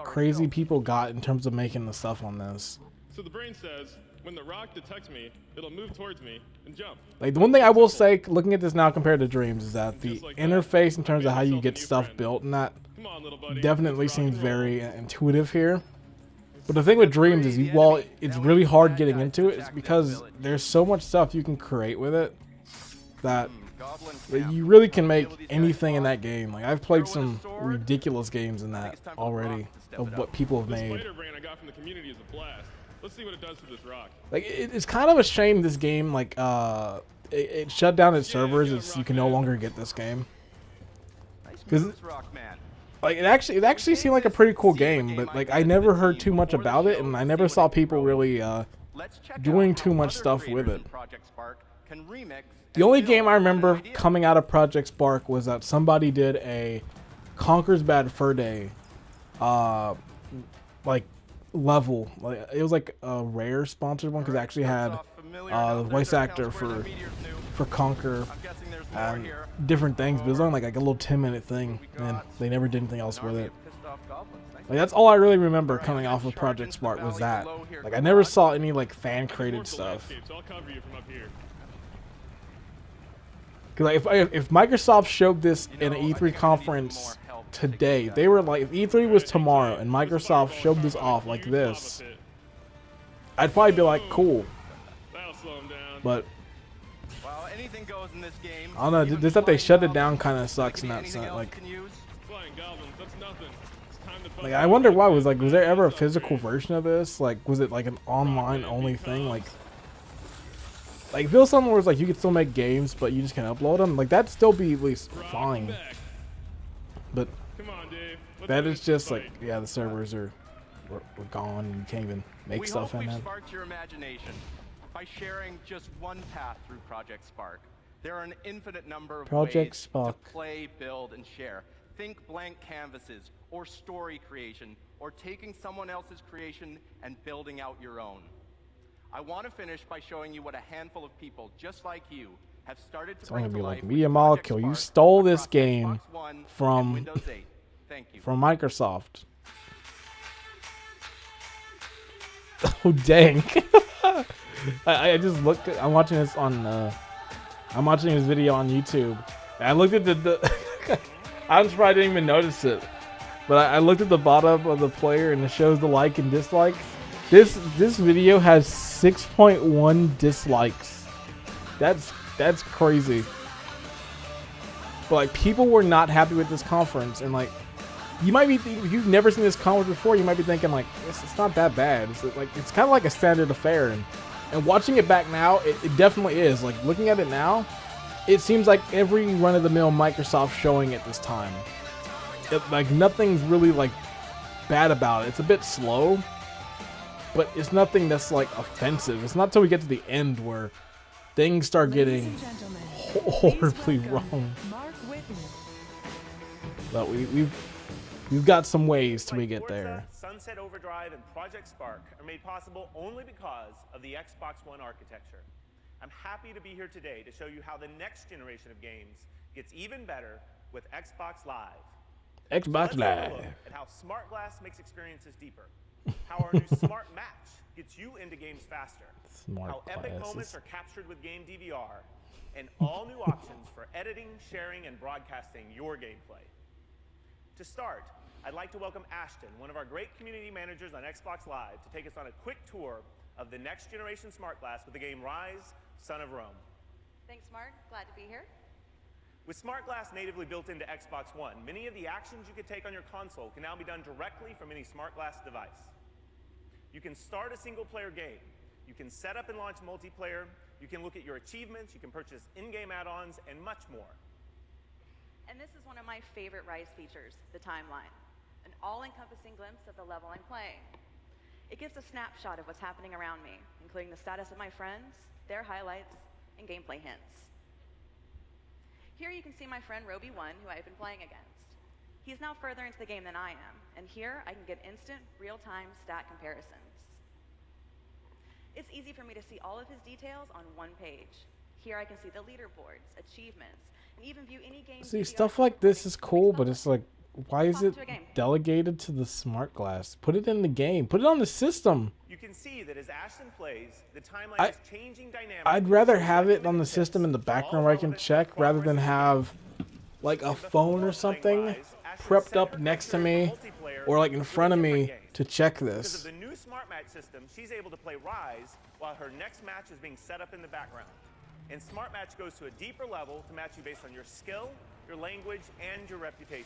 crazy people got in terms of making the stuff on this. So the brain says, when the rock detects me, it'll move towards me and jump. Like the one thing I will say, looking at this now compared to Dreams, is that the interface in terms of how you get stuff built and that definitely seems very intuitive here. But the thing with Dreams is, while it's really hard getting into it, it's because there's so much stuff you can create with it that you really can make anything in that game. Like I've played some ridiculous games in that already of what people have made. The spider brain I got from the community is a blast. Let's see what it does to this rock. Like it's kind of a shame this game like it shut down its servers. So you can no longer get this game. Because like it actually seemed like a pretty cool game, but like I never heard too much about it, and I never saw people really doing too much stuff with it. The only game I remember coming out of Project Spark was that somebody did a Conker's Bad Fur Day, like level. Like it was like a rare sponsored one because it actually had the voice actor for Conker and different things. But it was only like a little 10-minute thing, and they never did anything else with it. Like that's all I really remember coming off of Project Spark was that. Like I never saw any like fan created stuff. Cause like if Microsoft showed this in an E3 conference today, they were like, if E3 was tomorrow and Microsoft showed this off like this, I'd probably be like, cool. But I don't know, just that they shut it down kind of sucks in that sense. Like I wonder why. Was there ever a physical version of this? Like was it like an online only thing? Like it feels something where it's like you could still make games but you just can't upload them. Like that'd still be at least fine. But that is just like, yeah, the servers are we're gone and you can't even make stuff in them. Sparked your imagination by sharing just one path through Project Spark. There are an infinite number of ways to play, build, and share. Think blank canvases, or story creation, or taking someone else's creation and building out your own. I want to finish by showing you what a handful of people just like you have started to bring to life. Like Media Molecule, you stole this game from Microsoft. Oh dang! I just looked at. I'm watching this on. I'm watching this video on YouTube. And I looked at the. I'm surprised I didn't even notice it, but I looked at the bottom of the player and it shows the like and dislike. This video has 6.1 dislikes. That's crazy. But like people were not happy with this conference, and like you might be if you've never seen this conference before, you might be thinking like it's not that bad. It's like it's kind of like a standard affair, and watching it back now, it definitely is. Like looking at it now, it seems like every run-of-the-mill Microsoft showing at this time. Like nothing's really like bad about it. It's a bit slow, but it's nothing that's like offensive. It's not till we get to the end where things start getting horribly wrong. But we've got some ways till we get there. Sunset Overdrive and Project Spark are made possible only because of the Xbox One architecture. I'm happy to be here today to show you how the next generation of games gets even better with Xbox Live. Xbox Live. At how SmartGlass makes experiences deeper. How our new Smart Match gets you into games faster. How epic moments are captured with Game DVR. And all new options for editing, sharing, and broadcasting your gameplay. To start, I'd like to welcome Ashton, one of our great community managers on Xbox Live, to take us on a quick tour of the next generation SmartGlass with the game Rise, Son of Rome. Thanks, Mark. Glad to be here. With SmartGlass natively built into Xbox One, many of the actions you could take on your console can now be done directly from any SmartGlass device. You can start a single-player game. You can set up and launch multiplayer. You can look at your achievements. You can purchase in-game add-ons, and much more. And this is one of my favorite Rise features, the timeline. An all-encompassing glimpse of the level I'm playing. It gives a snapshot of what's happening around me, including the status of my friends, their highlights, and gameplay hints. Here you can see my friend Roby1, who I've been playing against. He's now further into the game than I am, and here I can get instant, real-time stat comparisons. It's easy for me to see all of his details on one page. Here I can see the leaderboards, achievements, and even view any game. See, stuff like this is cool, but it's like, why is it delegated to the SmartGlass? Put it in the game. Put it on the system. You can see that as Ashton plays, the timeline is changing dynamically. I'd rather have it on the system in the background where I can check rather than have like a phone or something prepped up next to me or like in front of me to check this. Because of the new Smart Match system, she's able to play Rise while her next match is being set up in the background. And Smart Match goes to a deeper level to match you based on your skill, your language, and your reputation.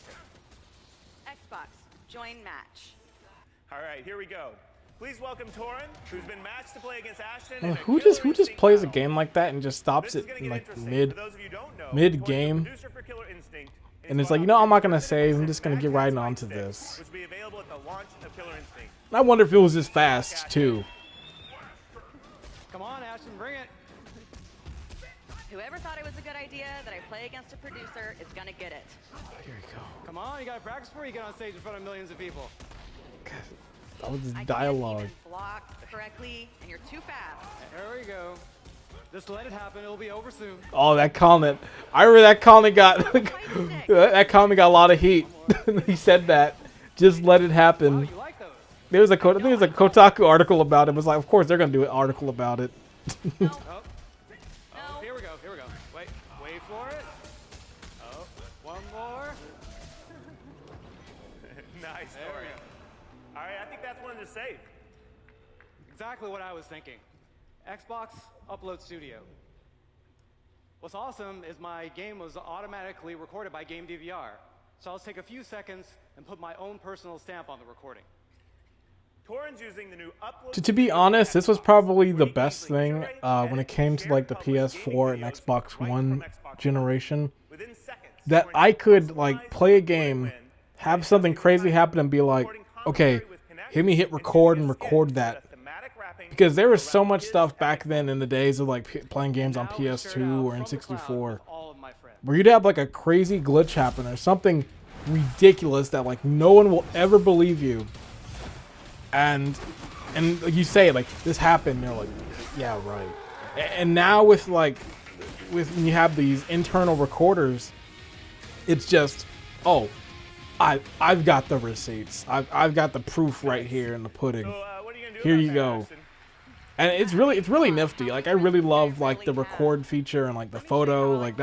Xbox, join match. All right, here we go. Please welcome Torin, who's been matched to play against Ashton. Who just plays a game like that and just stops it in like mid game? And it's like, you know, I'm not gonna save. I'm just gonna get right onto this. I wonder if it was this fast too. Come on, Ashton, bring it. whoever thought it was a good idea that I play against a producer is gonna get it. Here we go. Come on, you gotta practice before you get on stage in front of millions of people. That was I dialogue. can't even block correctly, and you're too fast. There we go. Just let it happen. It'll be over soon. Oh, that comment. I remember that comment got that comment got a lot of heat. He said that. Just let it happen. Wow, you like those? There was a I think there was a Kotaku article about it. It was like, of course they're gonna do an article about it. Oh, here we go. Here we go. Wait for it. Oh, one more. Nice story. All right, I think that's one to save. Exactly what I was thinking. Xbox Upload Studio. What's awesome is my game was automatically recorded by Game DVR. So I'll take a few seconds and put my own personal stamp on the recording. Torin's using the new upload. To be honest, this was probably the best thing when it came to like the PS4 and Xbox One generation. That I could like play a game, have something crazy happen, and be like, okay, hit record and record that. Because there was so much stuff back then in the days of like playing games on PS2 or N64, where you'd have like a crazy glitch happen or something ridiculous that like no one will ever believe you. And you say like this happened, and you're like, yeah, right. And now with when you have these internal recorders, it's just, oh, I've got the receipts. I've got the proof right here in the pudding. Here you go. And it's really nifty. Like I really love like the record feature and like the photo, like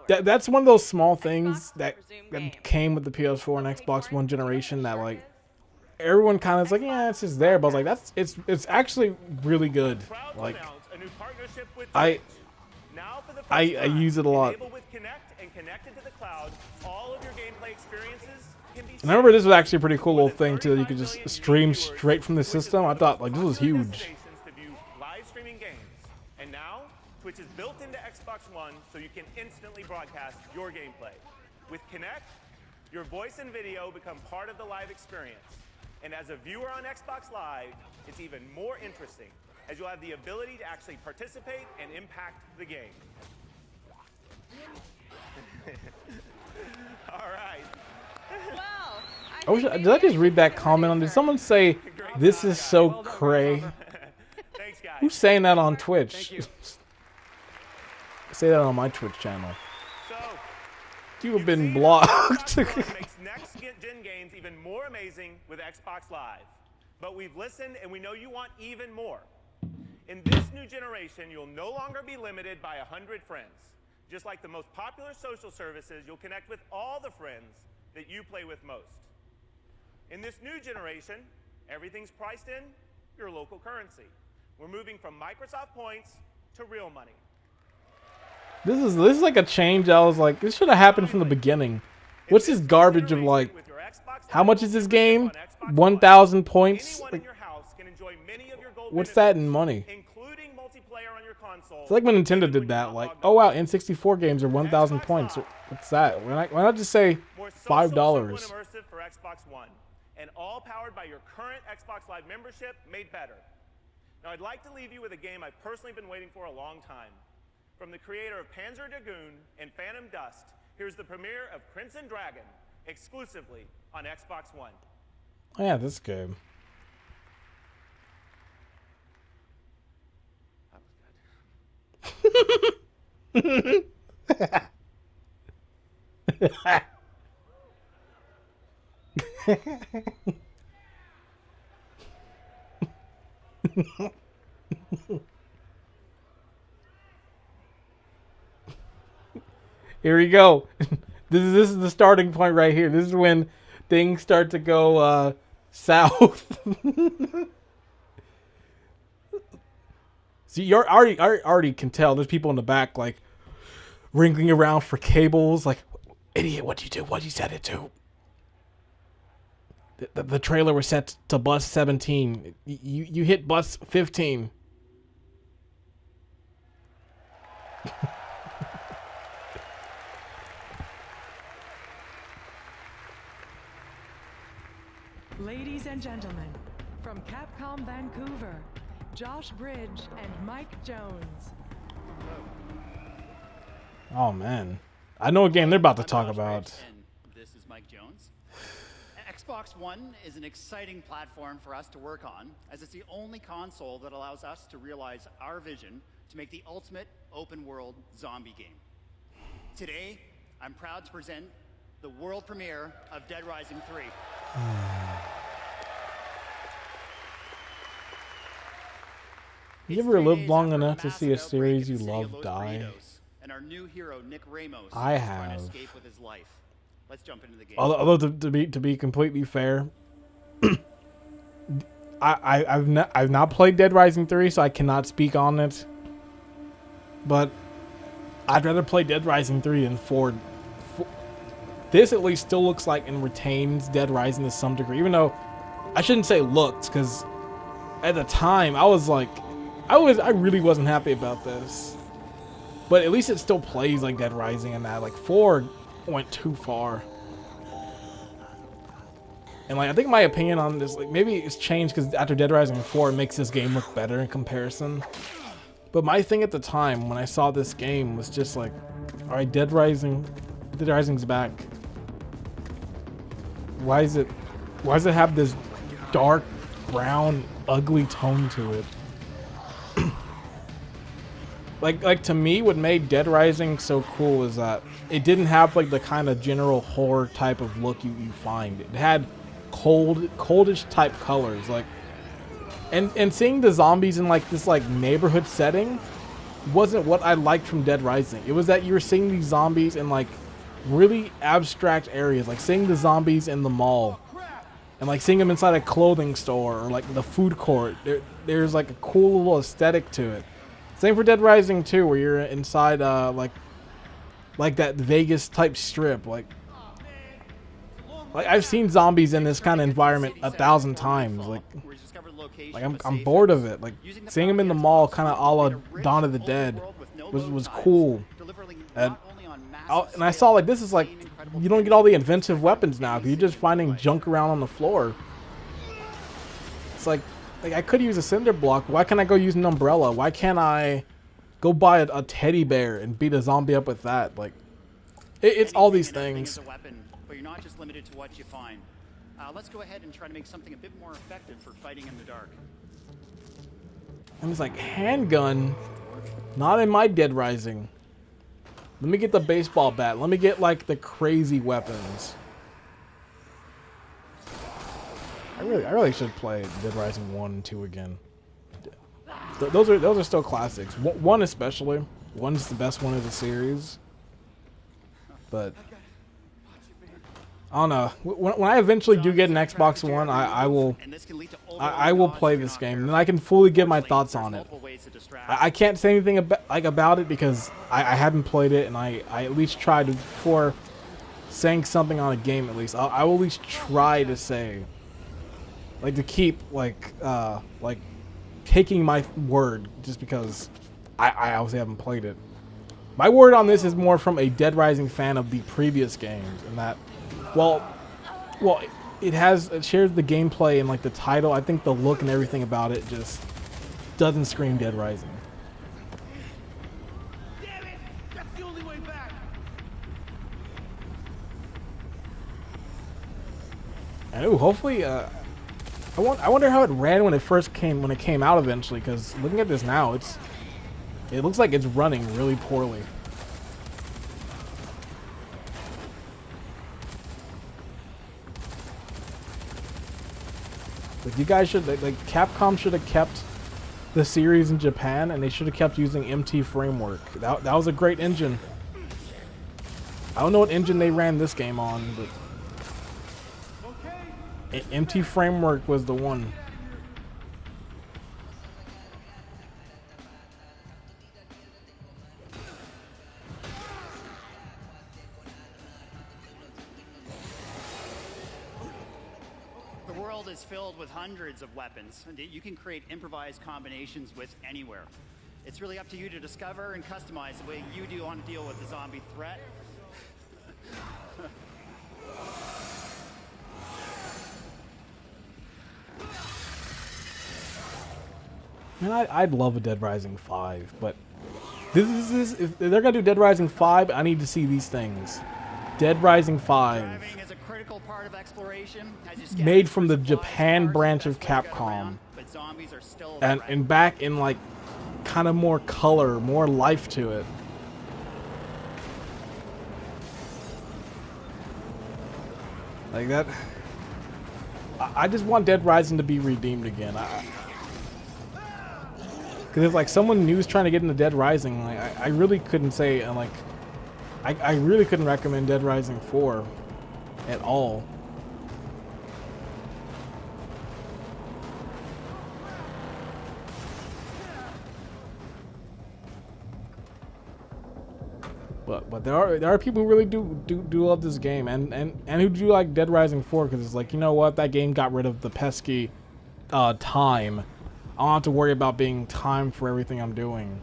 that's one of those small things that came with the PS4 and Xbox One generation that like everyone kind of is like, yeah, it's just there, but I was like it's actually really good. Like I use it a lot. And I remember this was actually a pretty cool little thing too, that you could just stream straight from the system. I thought like this was huge. And now Twitch is built into Xbox One so you can instantly broadcast your gameplay. With Connect, your voice and video become part of the live experience. And as a viewer on Xbox Live, it's even more interesting as you'll have the ability to actually participate and impact the game. All right. Well, did I just read that comment on? Did someone say this is so cray? Thanks, guys. Who's saying that on Twitch? Say that on my Twitch channel. You have been blocked. Makes next-gen games even more amazing with Xbox Live. But we've listened and we know you want even more. In this new generation, you'll no longer be limited by 100 friends. Just like the most popular social services, you'll connect with all the friends that you play with most. In this new generation, everything's priced in your local currency. We're moving from Microsoft points to real money. This is like a change. I was like, this should have happened from the beginning. What's this garbage of like, how much is this game? 1,000 points? Like, what's that in money? It's like when Nintendo did that. Like, oh wow, N64 games are 1,000 points. What's that? Why not just say $5? Immersive for Xbox One, and all powered by your current Xbox Live membership, made better. Now, I'd like to leave you with a game I've personally been waiting for a long time. From the creator of Panzer Dragoon and Phantom Dust, here's the premiere of Crimson Dragon, exclusively on Xbox One. Oh, yeah, this game. Here we go. This is the starting point right here. This is when things start to go south. See, you already can tell. There's people in the back like wriggling around for cables. Like, idiot, what'd you do? What'd you set it to? The trailer was set to bus 17. You hit bus 15. Ladies and gentlemen, from Capcom Vancouver, Josh Bridge and Mike Jones. Oh man, I know what game they're about to talk about. This is Mike Jones. Xbox One is an exciting platform for us to work on, as it's the only console that allows us to realize our vision to make the ultimate open-world zombie game. Today, I'm proud to present the world premiere of Dead Rising 3. You ever lived long enough to see a series you love die? And our new hero, Nick Ramos, I is trying to have. escape with his life. Let's jump into the game. Although to be completely fair, I've not played Dead Rising 3, so I cannot speak on it. But I'd rather play Dead Rising 3 than 4. This at least still looks like and retains Dead Rising to some degree, even though I shouldn't say looked, because at the time I was like, I really wasn't happy about this. But at least it still plays like Dead Rising, and that like 4 went too far. And like I think my opinion on this, like maybe it's changed because after Dead Rising 4 it makes this game look better in comparison. But my thing at the time when I saw this game was just like, all right, Dead Rising's back. Why does it have this dark brown ugly tone to it? Like to me, what made Dead Rising so cool is that it didn't have like the kind of general horror type of look you find. It had coldish type colors, like, and seeing the zombies in like this like neighborhood setting wasn't what I liked from Dead Rising. It was that you were seeing these zombies in like really abstract areas, like seeing the zombies in the mall, and like seeing them inside a clothing store or like the food court. There's like a cool little aesthetic to it. Same for Dead Rising 2, where you're inside like that Vegas type strip. Like I've seen zombies in this kind of environment 1,000 times. Like I'm bored of it. Like seeing them in the mall, kind of a la Dawn of the Dead, was cool. And I saw like this is like you don't get all the inventive weapons now. You're just finding junk around on the floor. It's like I could use a cinder block. Why can't I go use an umbrella? Why can't I go buy a teddy bear and beat a zombie up with that? Like, it's all these things. But you're not just limited to what you find. Let's go ahead and try to make something a bit more effective for fighting in the dark. And it's like handgun, not in my Dead Rising. Let me get the baseball bat. Let me get like the crazy weapons. I really should play Dead Rising 1 and 2 again. Those are still classics. 1 especially. 1's the best one of the series. But I don't know. When I eventually do get an Xbox One, I will play this game, and then I can fully give my thoughts on it. I can't say anything about it because I haven't played it, and I at least tried before saying something on a game. At least I will at least try to say. Like to keep like taking my word just because I obviously haven't played it. My word on this is more from a Dead Rising fan of the previous games, and that well it shares the gameplay and like the title. I think the look and everything about it just doesn't scream Dead Rising. Damn it! That's the only way back. And ooh, hopefully I wonder how it ran when it came out eventually, because looking at this now, it looks like it's running really poorly. Like you guys should, like Capcom should have kept the series in Japan, and they should have kept using MT Framework. That was a great engine. I don't know what engine they ran this game on, but MT Framework was the one. The world is filled with hundreds of weapons, and you can create improvised combinations with anywhere. It's really up to you to discover and customize the way you do want to deal with the zombie threat. Man, I'd love a Dead Rising 5, but This is if they're gonna do Dead Rising 5, I need to see these things. Dead Rising 5. Is a critical part of exploration, Made from the Japan branch of Capcom. And back in like kind of more color, more life to it. Like that. I just want Dead Rising to be redeemed again. Because if like someone new is trying to get into Dead Rising, like I really couldn't say like I really couldn't recommend Dead Rising 4 at all. But there are people who really do love this game and who do like Dead Rising 4 because it's like, you know what, that game got rid of the pesky time. I don't have to worry about being timed for everything I'm doing.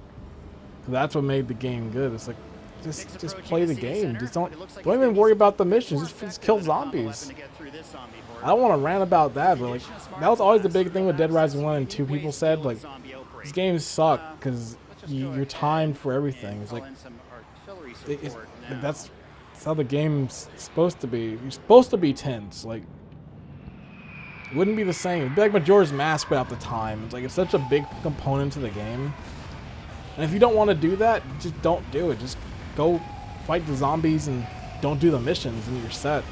So that's what made the game good. It's like just play the game. Just don't even worry about the missions. Just kill zombies. I don't want to rant about that, but like that was always the big thing with Dead Rising 1 and 2. People said like these games suck because you're timed for everything. It's like that's how the game's supposed to be. You're supposed to be tense. Like it wouldn't be the same. It'd be like Majora's Mask without the time. It's like it's such a big component to the game. And if you don't want to do that, just don't do it. Just go fight the zombies and don't do the missions and you're set.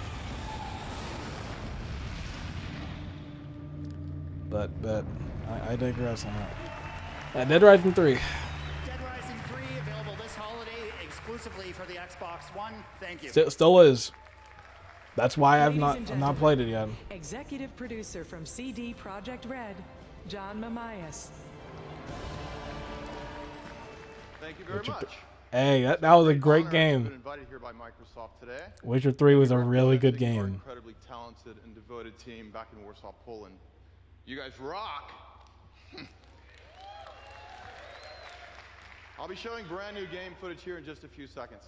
But I digress on that. Dead Rising 3. Dead Rising 3 available this holiday exclusively for the Xbox One. Thank you. Still is. That's why I've not played it yet. Executive producer from CD Projekt Red, John Mamias. Thank you very much. Hey, that was a great game. Been invited here by Microsoft today. Witcher 3 was a really good game. Incredibly talented and devoted team back in Warsaw, Poland. You guys rock. I'll be showing brand new game footage here in just a few seconds.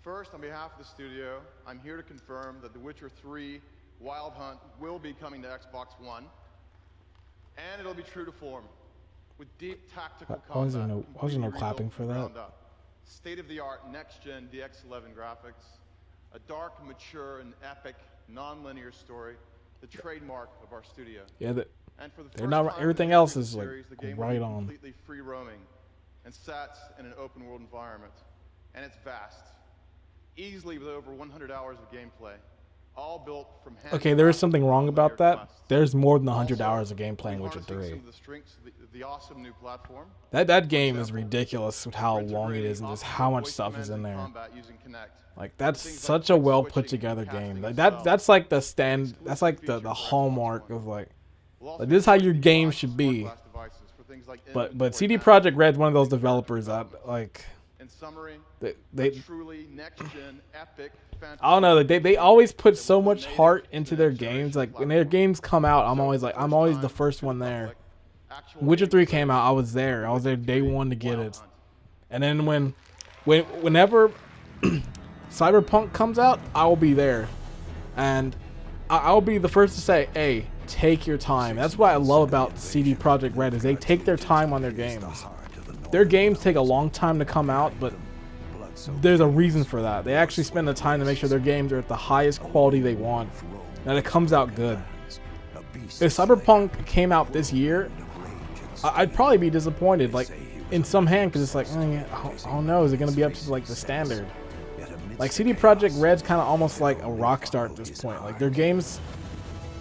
First, on behalf of the studio, I'm here to confirm that The Witcher 3 Wild Hunt will be coming to Xbox One, and it'll be true to form, with deep tactical combat. Why was there no clapping for that? State-of-the-art next-gen DX11 graphics, a dark, mature, and epic non-linear story, the trademark of our studio. Yeah, and for the they're first not. time Everything in else the is series, like the game right will be on. completely free roaming, and sets in an open-world environment, and it's vast, easily with over 100 hours of gameplay, all built from hand. Okay, there is something wrong about that. There's more than 100 hours of gameplay in Witcher 3. The awesome new platform. That game is ridiculous with how long it is and just how much stuff is in there. Like that's such a well put together game. Like that's like the that's like the hallmark of like this is how your game should be. But CD Projekt Red's one of those developers that like they truly next-gen epic. I don't know. They always put so much heart into their games. Like when their games come out, I'm always the first one there. Witcher 3 came out, I was there. I was there day one to get it. And then whenever Cyberpunk comes out, I will be there. And I'll be the first to say, hey, take your time. That's what I love about CD Projekt Red is they take their time on their games. Their games take a long time to come out, but there's a reason for that. They actually spend the time to make sure their games are at the highest quality they want, and it comes out good. If Cyberpunk came out this year, I'd probably be disappointed, like in some hand, because it's like, I don't know, is it gonna be up to like the standard? Like CD Projekt Red's kind of almost like a rock star at this point. Like their games,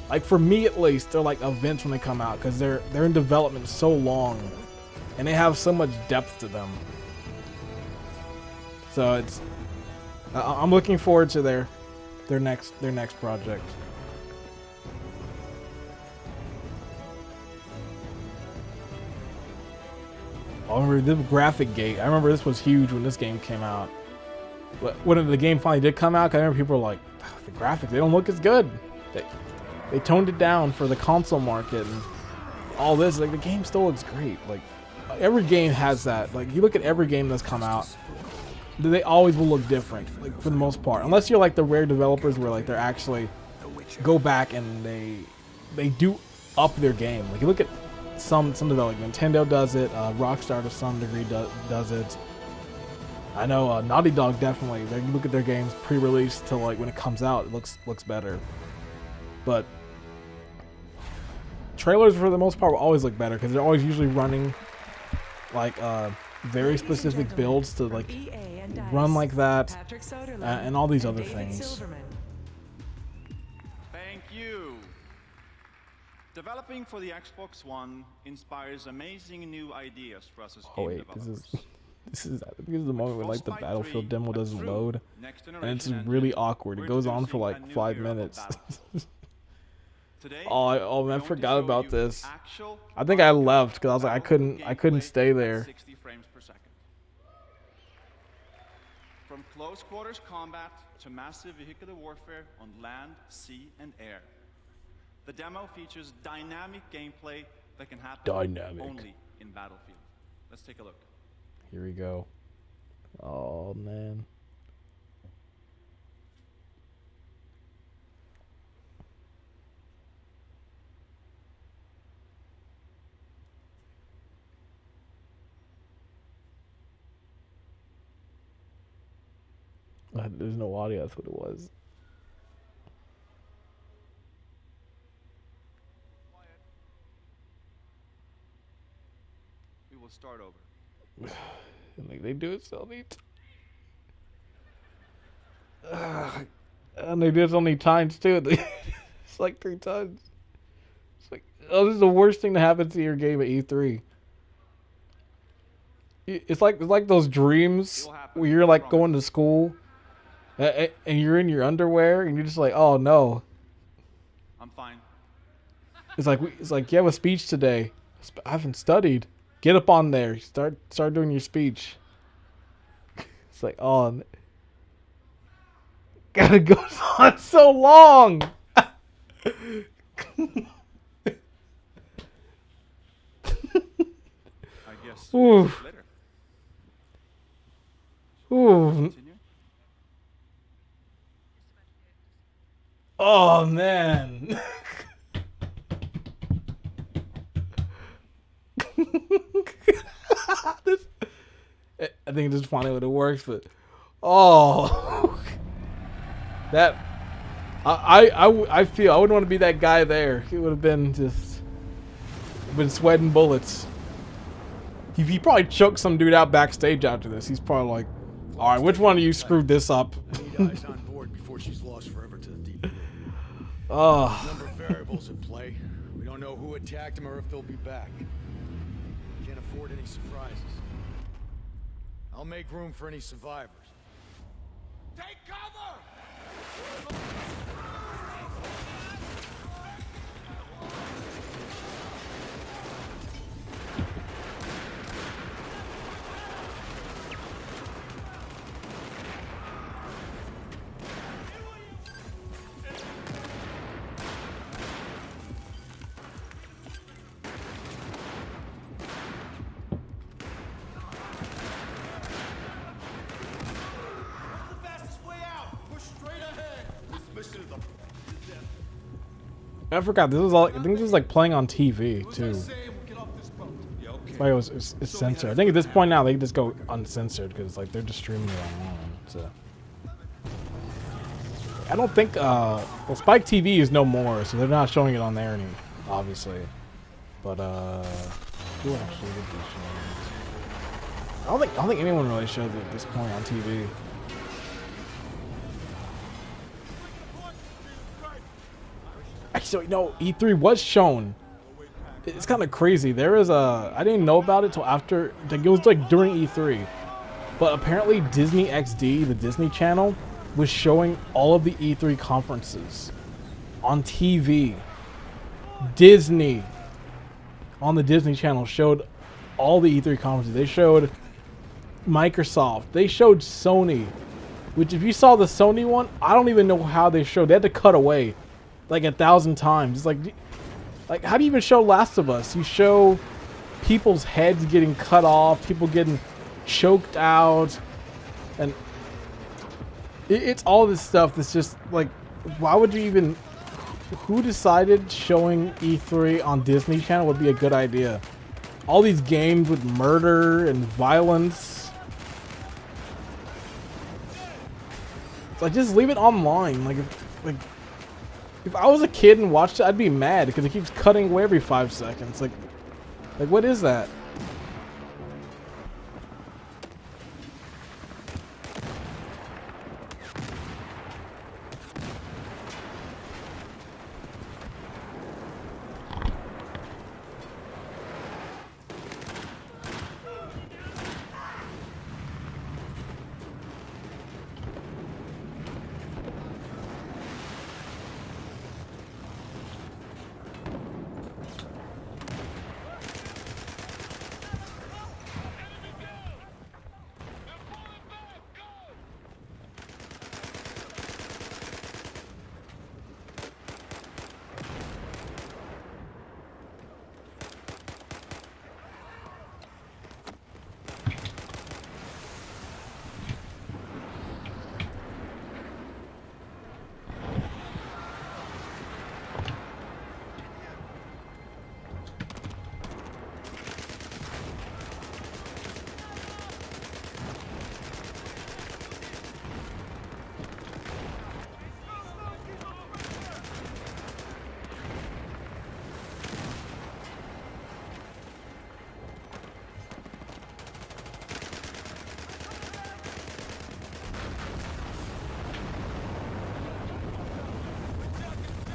like for me at least, they're like events when they come out because they're in development so long, and they have so much depth to them. So it's, I'm looking forward to their next project. I remember the graphic gate. I remember this was huge when this game came out. When the game finally did come out, I remember people were like, the graphics, they don't look as good. They toned it down for the console market and all this. Like the game still looks great. Like every game has that. Like you look at every game that's come out, they always will look different, like for the most part. Unless you're like the rare developers where like they're actually go back and they do up their game. Like you look at some development. Nintendo does it. Rockstar to some degree does it. I know Naughty Dog definitely. They look at their games pre-release to like when it comes out, it looks better. But trailers for the most part will always look better because they're always usually running like very specific builds to like run like that and all these other things. Thank you. Developing for the Xbox One inspires amazing new ideas for us as game developers. This is the moment where like the Battlefield demo doesn't load, and it's really awkward. It goes on for like 5 minutes. Oh, man, I forgot about this. I think I left because I was like I couldn't stay there. 60 frames per second. From close quarters combat to massive vehicular warfare on land, sea, and air. The demo features dynamic gameplay that can happen only in Battlefield. Let's take a look. Here we go. Oh man. There's no audio, that's what it was. We will start over. Like they do it so neat. And they do it so many times too. It's like 3 times. It's like, oh, this is the worst thing to happen to your game at E3. It's like those dreams where you're like going to school and you're in your underwear and you're just like, oh no. I'm fine. It's like you have a speech today. I haven't studied. Get up on there. Start doing your speech. It's like, oh, God, it goes on so long. I guess. Ooh. Later. Ooh. Oh man. I think this is finally what it works, but oh, that I feel I wouldn't want to be that guy there. It would have been sweating bullets. He probably choked some dude out backstage after this. He's probably like, all right, which one of you screwed this up? Eyes on board before she's lost forever to the deep. Oh. Number of variables at play. We don't know who attacked him or if they'll be back. Can't afford any surprises. I'll make room for any survivors. Take cover! I forgot this was all. I think this was like playing on TV too. That's why it's censored. I think at this point now they just go uncensored because like they're just streaming it online. So I don't think well, Spike TV is no more, so they're not showing it on there anymore, obviously. But who actually did these shows? I don't think anyone really shows it at this point on TV. Actually, no, E3 was shown. It's kind of crazy. There is a... I didn't know about it till after... It was like during E3. But apparently Disney XD, the Disney Channel, was showing all of the E3 conferences on TV. Disney, on the Disney Channel, showed all the E3 conferences. They showed Microsoft. They showed Sony. Which, if you saw the Sony one, I don't even know how they showed. They had to cut away like 1,000 times. It's like how do you even show Last of Us? You show people's heads getting cut off, people getting choked out, and it's all this stuff that's just like, why would you even... Who decided showing E3 on Disney Channel would be a good idea? All these games with murder and violence. Like, just leave it online. Like, if I was a kid and watched it, I'd be mad because it keeps cutting away every 5 seconds. Like what is that?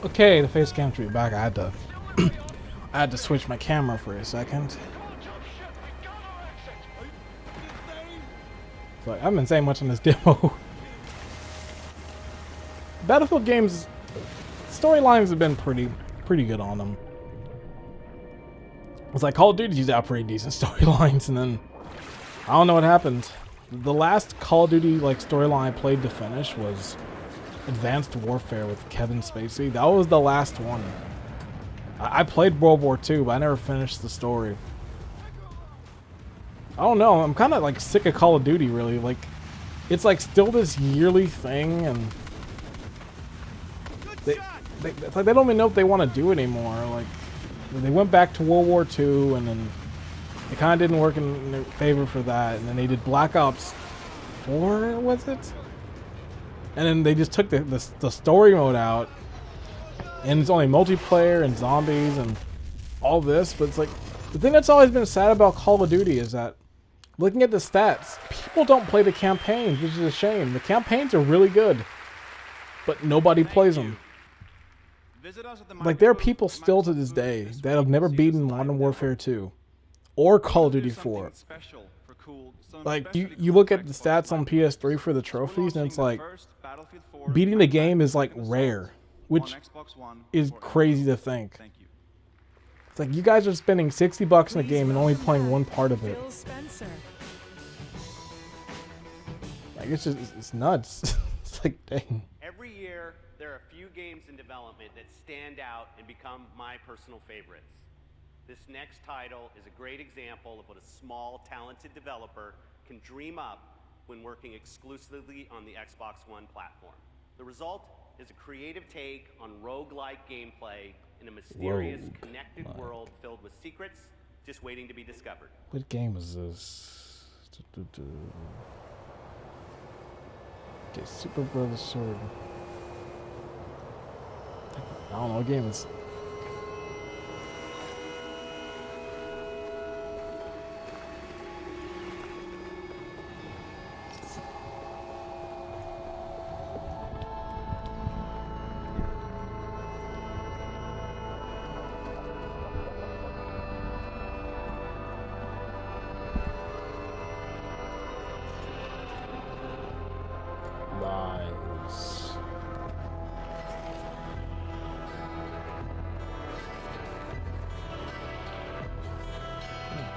Okay, the face cam should be back. I had to switch my camera for a second. So I haven't been saying much on this demo. Battlefield games, storylines have been pretty good on them. It's like Call of Duty's out pretty decent storylines, and then I don't know what happened. The last Call of Duty like storyline I played to finish was Advanced Warfare with Kevin Spacey. That was the last one. I played World War II, but I never finished the story. I don't know. I'm kind of like sick of Call of Duty, really. Like, it's like still this yearly thing, and it's like they don't even know if they want to do it anymore. Like, they went back to World War II, and then it kind of didn't work in their favor for that. And then they did Black Ops 4, was it? And then they just took the story mode out, and it's only multiplayer and zombies and all this. But it's like, the thing that's always been sad about Call of Duty is that, looking at the stats, people don't play the campaigns, which is a shame. The campaigns are really good, but nobody plays them. Like, there are people still to this day that have never beaten Modern Warfare 2 or Call of Duty 4. Like, you look at the stats on PS3 for the trophies, and it's like, beating the game is like rare, which is crazy to think. It's like, you guys are spending $60 in a game and only playing one part of it. Like, it's just, it's nuts. It's like, dang. Every year, there are a few games in development that stand out and become my personal favorites. This next title is a great example of what a small, talented developer can dream up when working exclusively on the Xbox One platform. The result is a creative take on roguelike gameplay in a mysterious, connected world filled with secrets just waiting to be discovered. What game is this? Okay, Super Brothers Sword. I don't know what game is.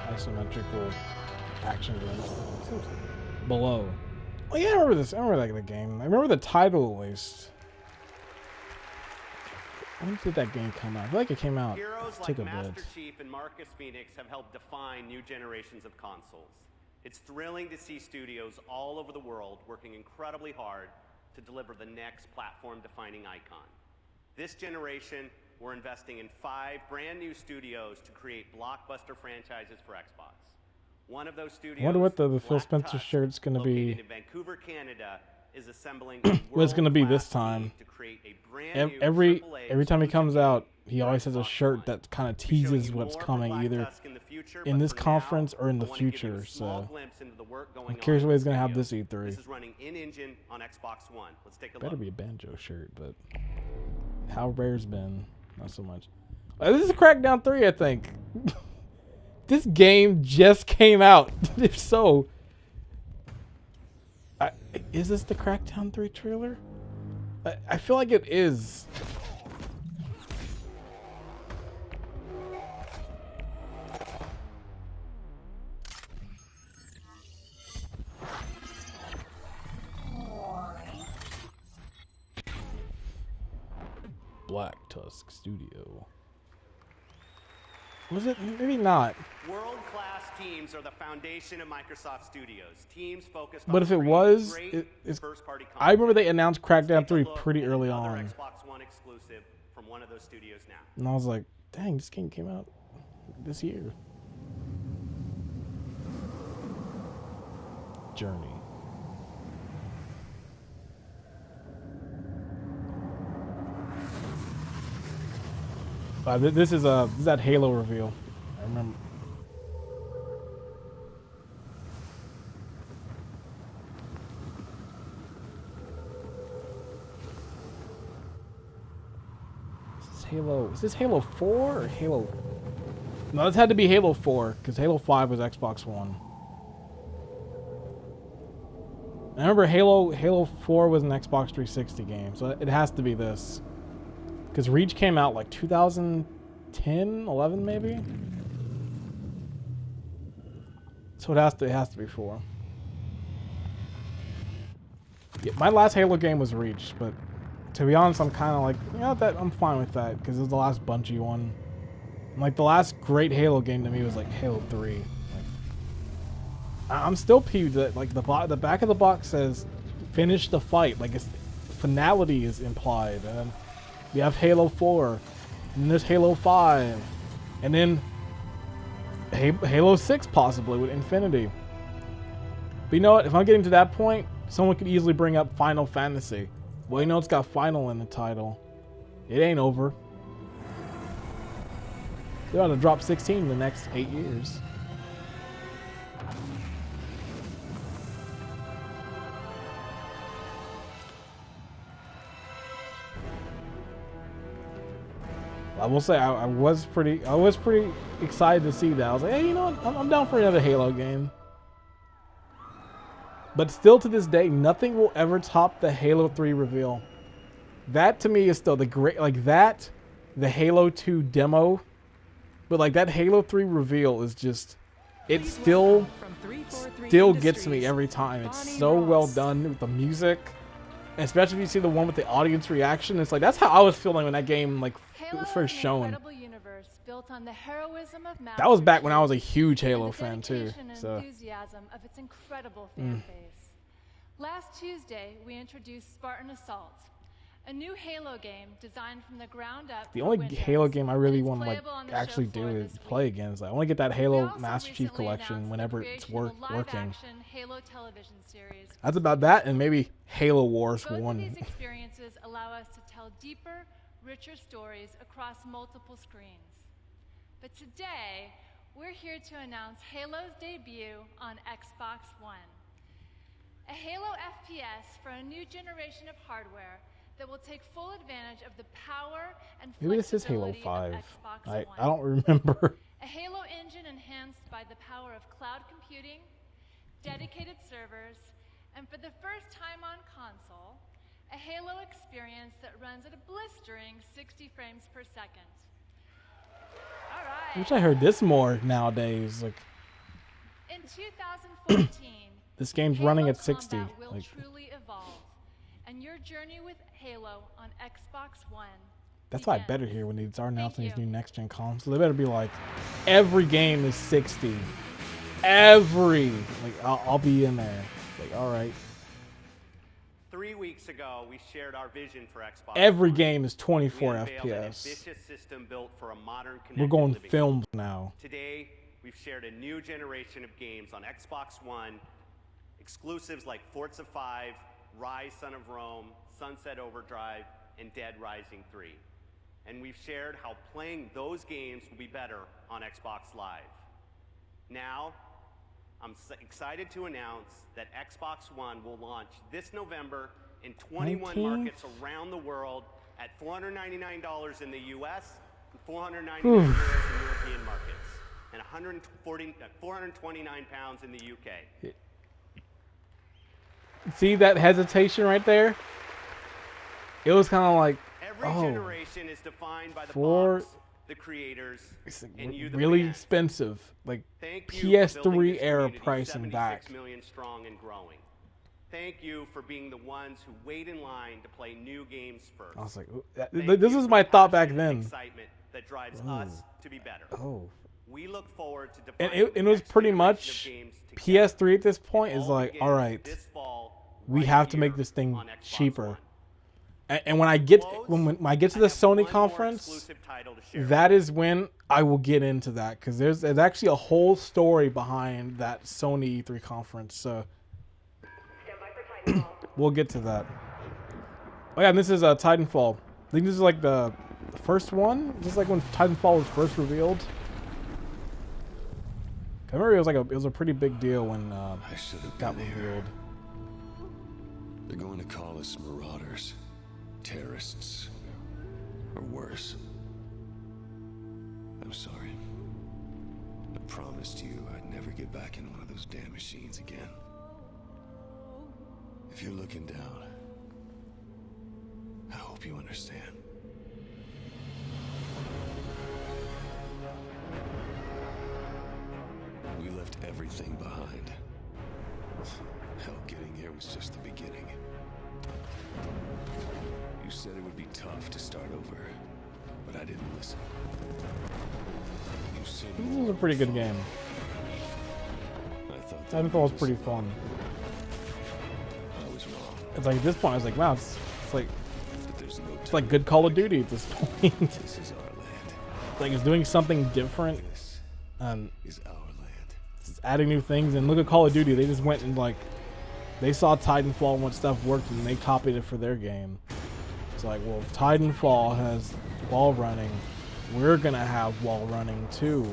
Isometrical action game. Below. Oh yeah, I remember this. I remember that game. I remember the title at least. When did that game come out? I feel like it came out. Heroes like Master Chief and Marcus Phoenix have helped define new generations of consoles. It's thrilling to see studios all over the world working incredibly hard to deliver the next platform-defining icon. This generation, we're investing in 5 brand new studios to create blockbuster franchises for Xbox. One of those studios, I wonder what the Phil Spencer shirt's going to be. In Vancouver, Canada, is assembling What it's gonna be this world-class time. team to create a brand new Every AAA time he comes exclusive out, he always has a shirt that kind of teases what's coming, either in this conference or in the future. So I'm curious what he's gonna have this E3. This is running in-engine on Xbox One. Let's take a Better look. be a banjo shirt, but how rare's been, not so much. This is Crackdown 3, I think. This game just came out. If so, is this the Crackdown 3 trailer? I feel like it is. Black Tusk Studio. Was it? Maybe not. World-class teams are the foundation of Microsoft Studios. Teams focused But on if it creating was, great it's, first-party content. I remember they announced Crackdown 3 Look pretty at early another on. Xbox One exclusive from one of those studios now. And I was like, dang, this game came out this year. Journey. This is that Halo reveal. I remember. Halo. Is this Halo 4 or Halo? No, this had to be Halo 4 because Halo 5 was Xbox One. I remember Halo 4 was an Xbox 360 game, so it has to be this. Because Reach came out like 2010, 11 maybe. So it has to be 4. Yeah, my last Halo game was Reach, but to be honest, I'm kind of like, you know, that I'm fine with that because it was the last Bungie one. And like the last great Halo game to me was like Halo 3. Like, I'm still peeved that like the back of the box says finish the fight, like it's finality is implied, and then we have Halo 4, and there's Halo 5, and then Halo 6 possibly with Infinity. But you know what? If I'm getting to that point, someone could easily bring up Final Fantasy. Well, you know it's got Final in the title. It ain't over. They're going to drop 16 in the next 8 years. I will say I was pretty excited to see that. I was like, hey, you know what? I'm down for another Halo game. But still to this day, nothing will ever top the Halo 3 reveal. That to me is still the great, like that, the Halo 2 demo. But like that Halo 3 reveal is just, it still gets me every time. It's so well done with the music. And especially if you see the one with the audience reaction. It's like, that's how I was feeling when that game like was first shown. That was back when I was a huge Halo fan too. So. Enthusiasm of its incredible fan base. Last Tuesday, we introduced Spartan Assault, a new Halo game designed from the ground up. The only Halo game I really want to like actually do is play again. Is I want to get that Halo Master Chief Collection whenever it's working. Halo television series. That's about that, and maybe Halo Wars 1. Both of these experiences allow us to tell deeper, richer stories across multiple screens. But today, we're here to announce Halo's debut on Xbox One. A Halo FPS for a new generation of hardware that will take full advantage of the power and maybe this is Halo flexibility 5. of Xbox One. I don't remember. A Halo engine enhanced by the power of cloud computing, dedicated servers, and for the first time on console, a Halo experience that runs at a blistering 60 frames per second. All right. I wish I heard this more nowadays. Like, in 2014, this game's running at 60. Will Like, truly evolve, and your journey with Halo on Xbox One. that's why I better hear when they start announcing these new next-gen consoles. They better be like, every game is 60. Every, like, I'll be in there. Like, all right. 3 weeks ago, we shared our vision for Xbox. Every game is 24 we unveiled an FPS. ambitious system built for a modern We're connected going living films now. Today, we've shared a new generation of games on Xbox One, exclusives like Forza 5, Rise Son of Rome, Sunset Overdrive, and Dead Rising 3. And we've shared how playing those games will be better on Xbox Live. Now, I'm excited to announce that Xbox One will launch this November in 21 markets around the world at $499 in the US, and $499 in European markets, and 429 pounds in the UK. See that hesitation right there? It was kind of like, every generation is defined by the box, the creators, and you, the really fans. expensive, like Thank you for building PS3 this era community pricing back. 76 million strong and growing. Thank you for being the ones who wait in line to play new games first. I was like, Thank this you is for my the thought back passion and then. Excitement that drives us to be better. Oh. We look forward to And defining it was pretty much PS3 at this point is like, all right, we have to make this thing cheaper. And when I get when I get to the Sony conference, that is when I will get into that, because there's actually a whole story behind that Sony E3 conference. So we'll get to that. Oh yeah, and this is Titanfall. I think this is like the first one. This is like when Titanfall was first revealed. I remember it was a pretty big deal when it got revealed. They're going to call us marauders, terrorists, or worse. I'm sorry. I promised you I'd never get back in one of those damn machines again. If you're looking down, I hope you understand. We left everything behind. Hell, getting here was just the beginning. You said it would be tough to start over, but I didn't listen. You said This was a pretty good game. I thought Titanfall was pretty fun. I was wrong. It's like at this point I was like, wow, it's like There's no it's like good Call of Duty at this point. This is our land. Like it's doing something different. Is our land. It's adding new things. And look at Call of Duty. They just went and like they saw Titanfall and what stuff worked, and they copied it for their game. It's like, well, if Titanfall has wall running, we're gonna have wall running too.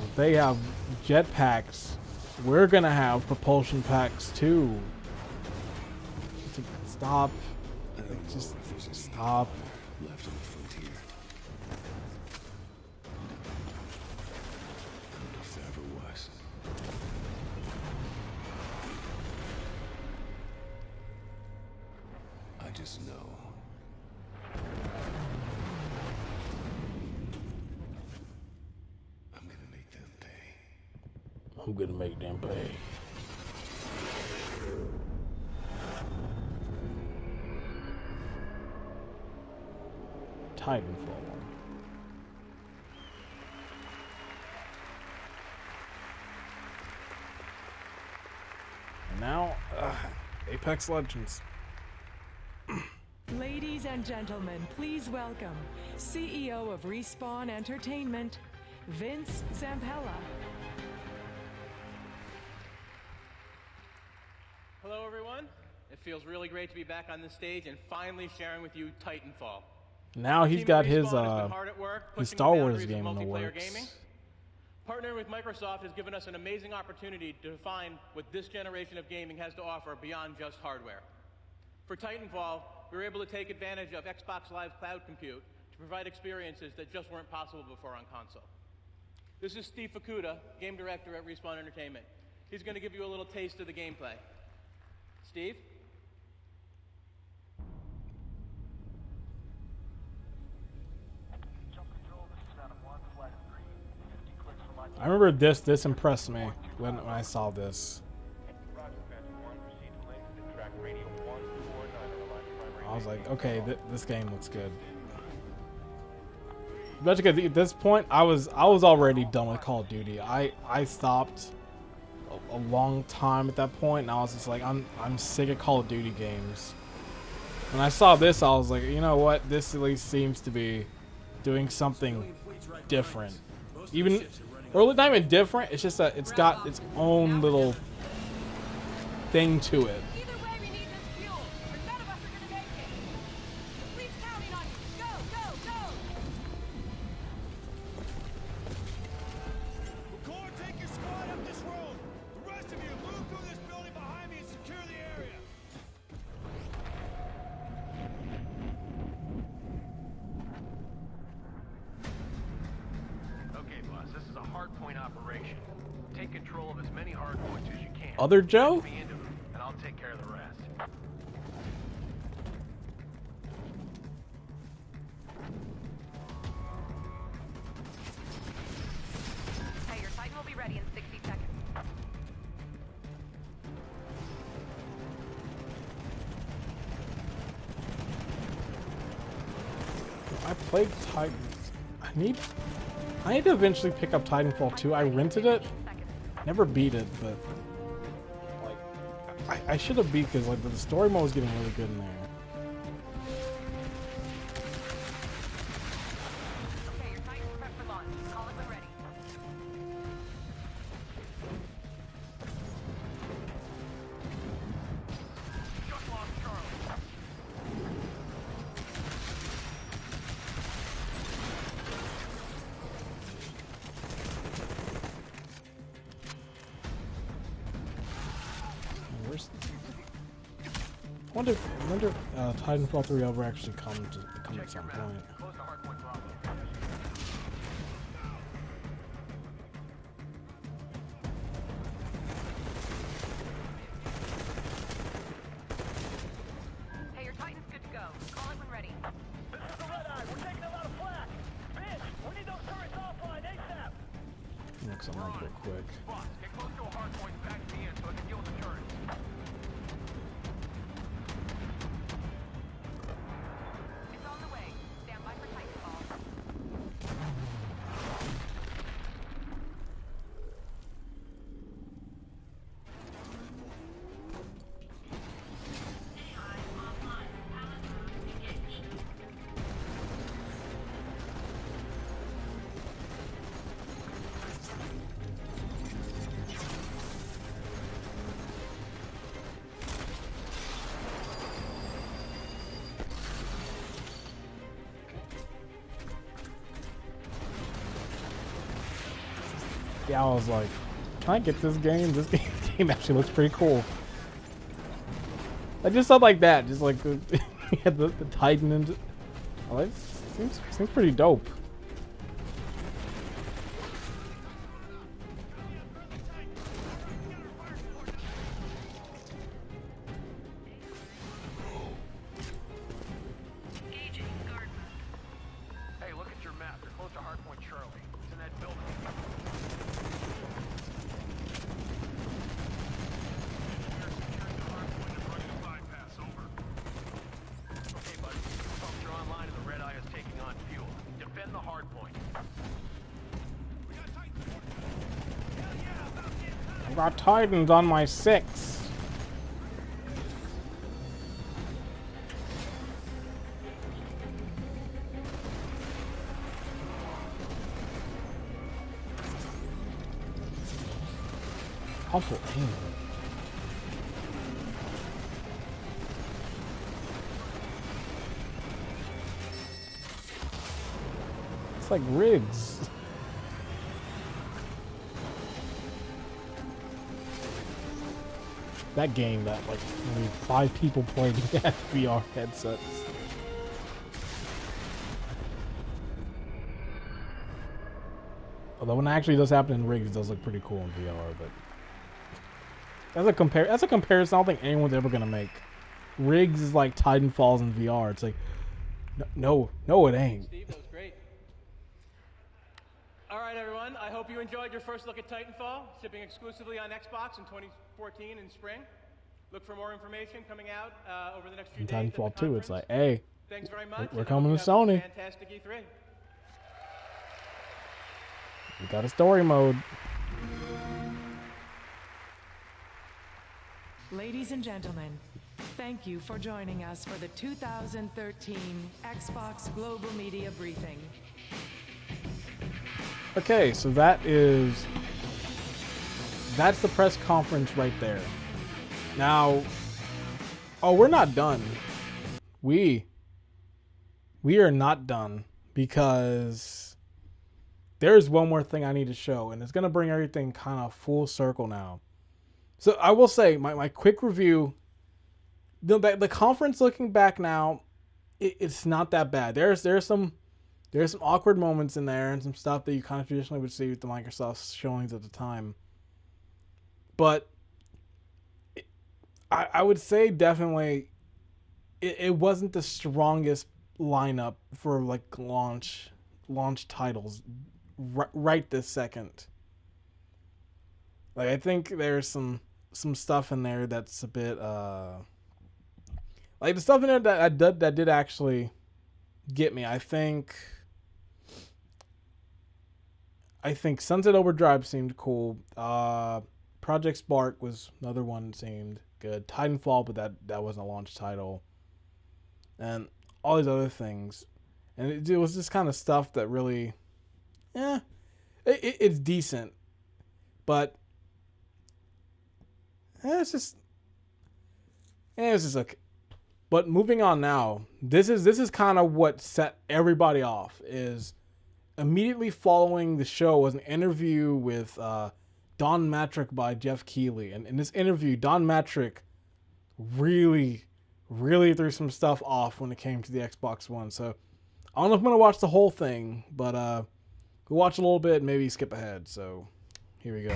If they have jetpacks, we're gonna have propulsion packs too. Stop. Like, just stop. Left on the frontier. I don't know if there ever was. I just know. I'm gonna make them pay. I'm gonna make them pay. Titanfall. And now, Apex Legends. Ladies and gentlemen, please welcome CEO of Respawn Entertainment, Vince Zampella. Hello, everyone. It feels really great to be back on this stage and finally sharing with you Titanfall. Now he's got his his Star Wars game in the works. Gaming. Partnering with Microsoft has given us an amazing opportunity to define what this generation of gaming has to offer beyond just hardware. For Titanfall, we were able to take advantage of Xbox Live Cloud Compute to provide experiences that just weren't possible before on console. This is Steve Fukuda, game director at Respawn Entertainment. He's going to give you a little taste of the gameplay. Steve? I remember this impressed me when I saw this. I was like, okay, this game looks good. But at this point, I was already done with Call of Duty. I stopped a long time at that point, and I was just like, I'm sick of Call of Duty games. When I saw this, I was like, you know what? This at least seems to be doing something different. Or not even different. It's just that it's got its own little thing to it. Either way, we need this fuel, or none of us are gonna make it. The fleet's counting on you. Go, go, go! McCord, take your squad up this road. The rest of you, move through this building behind me and secure the area. Okay, boss, this is a hardpoint operation. Take control of as many hardpoints as you can. Other Joe? Get me into them, and I'll take care of the rest. Hey, your Titan will be ready in 60 seconds. I played Titan. I need to eventually pick up Titanfall 2. I rented it. Never beat it, but like I should have beat because like the story mode was getting really good in there. Okay, your Titan's prepped for launch. Call it when ready. Just lost Charlie. Where's I wonder Titanfall 3 ever actually come at some point. Close to hardpoint Bravo. Hey, your Titan's good to go. Call it when ready. This is the Red Eye. We're taking a lot of flack. Bitch, we need those turrets offline ASAP. Looks like real quick. Boss, get close to a hardpoint and back me in so I can deal with the turrets. It's on the way. Stand by for Titanfall. Yeah, I was like, can I get this game? This game actually looks pretty cool. I just thought like that, just like we had the Titan and oh, it seems pretty dope. Hey, look at your map. You're close to hardpoint Charlie. It's in that building. Okay, buddy. Pumps are online and the Red Eye is taking on fuel. Defend the hardpoint. I got Titans on my 6. Awful aim. It's like rigs. That game that like maybe 5 people played at VR headsets. Although when it actually does happen in rigs, it does look pretty cool in VR, but as a comparison, I don't think anyone's ever gonna make. Rigs is like Titanfalls in VR. It's like no, it ain't. Steve, that was great. All right, everyone. I hope you enjoyed your first look at Titanfall, shipping exclusively on Xbox in 2014 in spring. Look for more information coming out over the next few In days. at the Titanfall 2, it's conference. like, hey, Thanks very much. we're and I coming hope to you have a Sony. Fantastic E3. We got a story mode. Ladies and gentlemen, thank you for joining us for the 2013 Xbox Global Media Briefing. Okay, so that's the press conference right there. Now, oh, we're not done. We are not done, because there's one more thing I need to show, and it's going to bring everything kind of full circle now. So I will say, my quick review, the conference looking back now, it's not that bad. There's some awkward moments in there and some stuff that you kind of traditionally would see with the Microsoft showings at the time. But I would say definitely it wasn't the strongest lineup for like launch titles right this second. Like, I think there's some stuff in there that's a bit like the stuff in there that did actually get me. I think Sunset Overdrive seemed cool. Project Spark was another one that seemed good. Titanfall, but that wasn't a launch title. And all these other things. And it was just kind of stuff that really, it's decent. But it's just okay. But moving on now, this is kind of what set everybody off. Is immediately following the show was an interview with Don Mattrick by Jeff Keighley. And in this interview, Don Mattrick really threw some stuff off when it came to the Xbox One. So I don't know if I'm going to watch the whole thing, but we'll watch a little bit and maybe skip ahead. So here we go.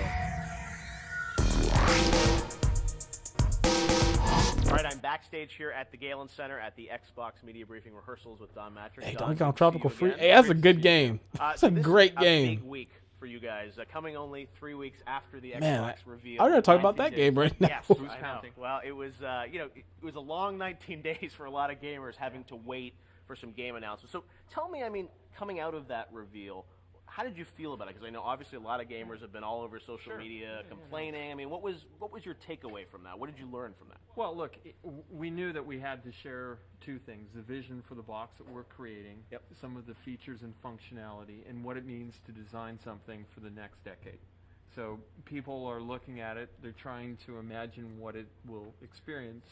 All right, I'm backstage here at the Galen Center at the Xbox Media Briefing rehearsals with Don Mattrick. Hey, Donkey Kong Tropical Freeze. Hey, that's a good game. That's a great game. Big week for you guys, coming only 3 weeks after the Man, Xbox reveal. I'm going to talk about that game right now. Yes, I know. Well, it was it was a long 19 days for a lot of gamers having to wait for some game announcements. So tell me, I mean, coming out of that reveal, how did you feel about it? Because I know obviously a lot of gamers have been all over social media complaining. I mean, what was your takeaway from that? What did you learn from that? Well, look, we knew that we had to share two things: the vision for the box that we're creating, some of the features and functionality, and what it means to design something for the next decade. So people are looking at it, they're trying to imagine what it will experience,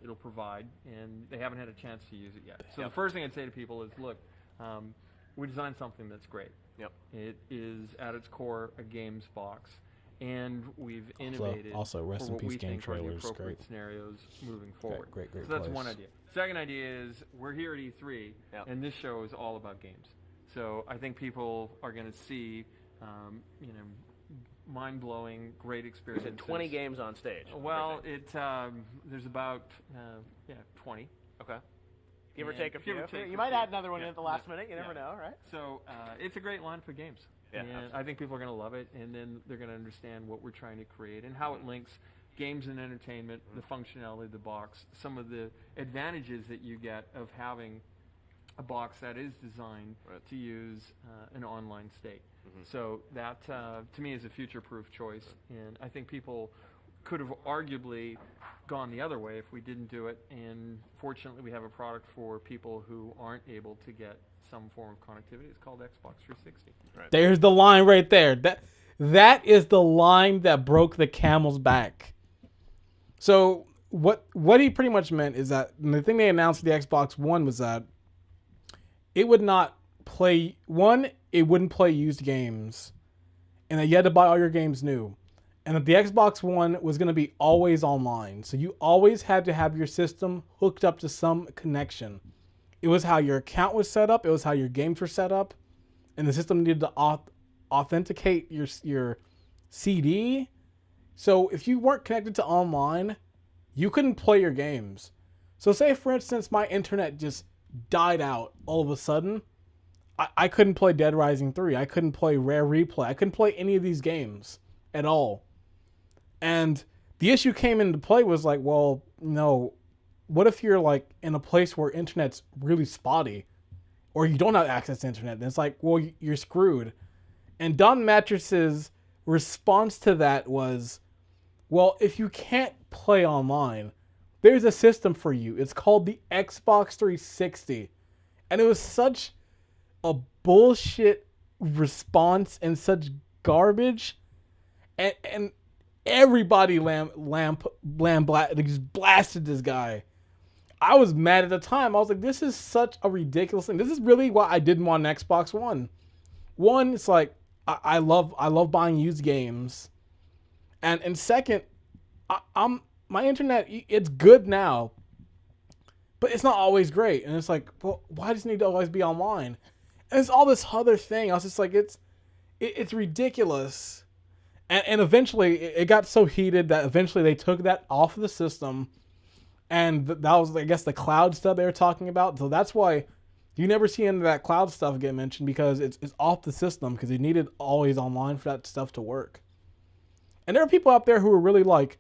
it'll provide, and they haven't had a chance to use it yet. So the first thing I'd say to people is, look, we designed something that's great. It is at its core a games box, and we've innovated also rest for in what peace we game think are the trailers. appropriate Great scenarios moving forward. Great so that's place. one idea. Second idea is we're here at E3, and this show is all about games. So I think people are going to see, mind-blowing, great experiences. 20 games on stage. Well, there's about 20. Okay. Give or take a few. You might add another one in at the last minute. You never know, right? So it's a great lineup of games. And I think people are going to love it, and then they're going to understand what we're trying to create and how it links games and entertainment, the functionality of the box, some of the advantages that you get of having a box that is designed to use an online state. So that, to me, is a future-proof choice, and I think people could have arguably gone the other way if we didn't do it, and fortunately we have a product for people who aren't able to get some form of connectivity. It's called Xbox 360. There's the line right there. That is the line that broke the camel's back. So what he pretty much meant is that the thing they announced for the Xbox One was that it would not play, it wouldn't play used games, and that you had to buy all your games new. And that the Xbox One was going to be always online. So you always had to have your system hooked up to some connection. It was how your account was set up. It was how your games were set up. And the system needed to authenticate your CD. So if you weren't connected to online, you couldn't play your games. So say, for instance, my internet just died out all of a sudden. I couldn't play Dead Rising 3. I couldn't play Rare Replay. I couldn't play any of these games at all. And the issue came into play was like, well, no, what if you're like in a place where internet's really spotty or you don't have access to internet? And it's like, well, you're screwed. And Don Mattrick's response to that was, well, if you can't play online, there's a system for you. It's called the Xbox 360. And it was such a bullshit response and such garbage. And Everybody just blasted this guy. I was mad at the time. I was like, this is such a ridiculous thing. This is really why I didn't want an Xbox One. One, it's like I love buying used games, and second, my internet, it's good now, but it's not always great. And it's like, well, why does it need to always be online? And it's all this other thing. I was just like, it's ridiculous. And eventually, it got so heated that eventually they took that off of the system. And that was, I guess, the cloud stuff they were talking about. So that's why you never see any of that cloud stuff get mentioned, because it's off the system, because you needed always online for that stuff to work. And there are people out there who are really like,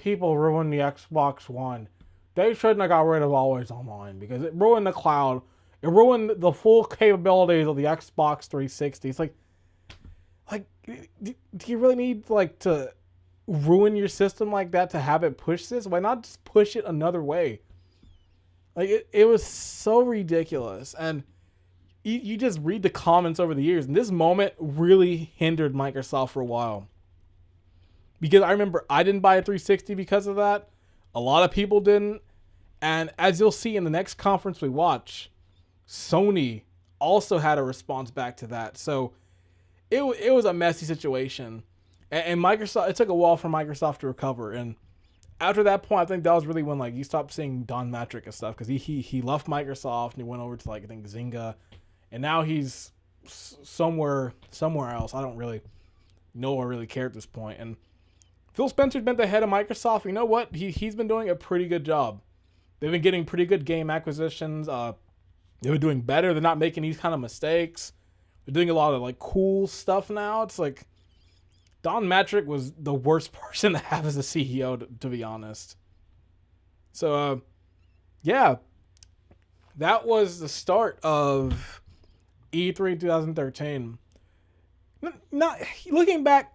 people ruined the Xbox One. They shouldn't have got rid of always online because it ruined the cloud. It ruined the full capabilities of the Xbox 360. It's like, do you really need to ruin your system like that to have it push this? Why not just push it another way? Like, it was so ridiculous. And you just read the comments over the years, and this moment really hindered Microsoft for a while. Because I remember I didn't buy a 360 because of that. A lot of people didn't. And as you'll see in the next conference we watch, Sony also had a response back to that. So it was a messy situation. And Microsoft, it took a while for Microsoft to recover. And after that point, I think that was really when you stopped seeing Don Mattrick and stuff, because he left Microsoft and he went over to I think Zynga, and now he's somewhere else. I don't really know or really care at this point. And Phil Spencer's been the head of Microsoft. You know what? He's been doing a pretty good job. They've been getting pretty good game acquisitions. They've been doing better. They're not making these kind of mistakes. They're doing a lot of cool stuff now. It's like Don Mattrick was the worst person to have as a CEO, to be honest. So, yeah, that was the start of E3 2013. Not looking back,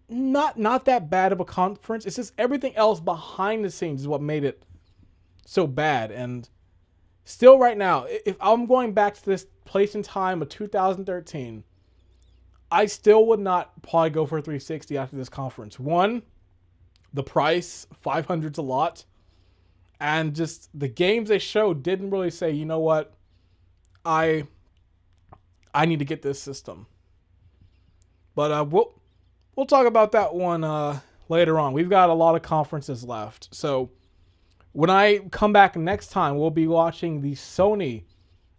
not that bad of a conference. It's just everything else behind the scenes is what made it so bad. And still right now, if I'm going back to this place in time of 2013, I still would not probably go for a 360 after this conference. One, the price, $500's a lot. And just the games they showed didn't really say, you know what, I need to get this system. But we'll talk about that one later on. We've got a lot of conferences left. So when I come back next time, we'll be watching the Sony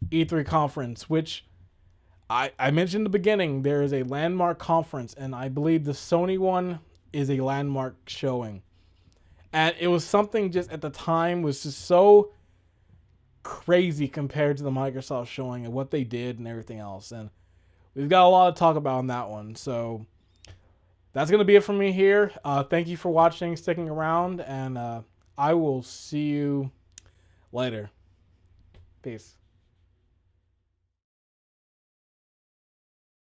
E3 conference, which I mentioned in the beginning, there is a landmark conference, and I believe the Sony one is a landmark showing. And it was something just at the time was just so crazy compared to the Microsoft showing and what they did and everything else. And we've got a lot to talk about on that one. So that's going to be it from me here. Thank you for watching, sticking around, and I will see you later. Peace.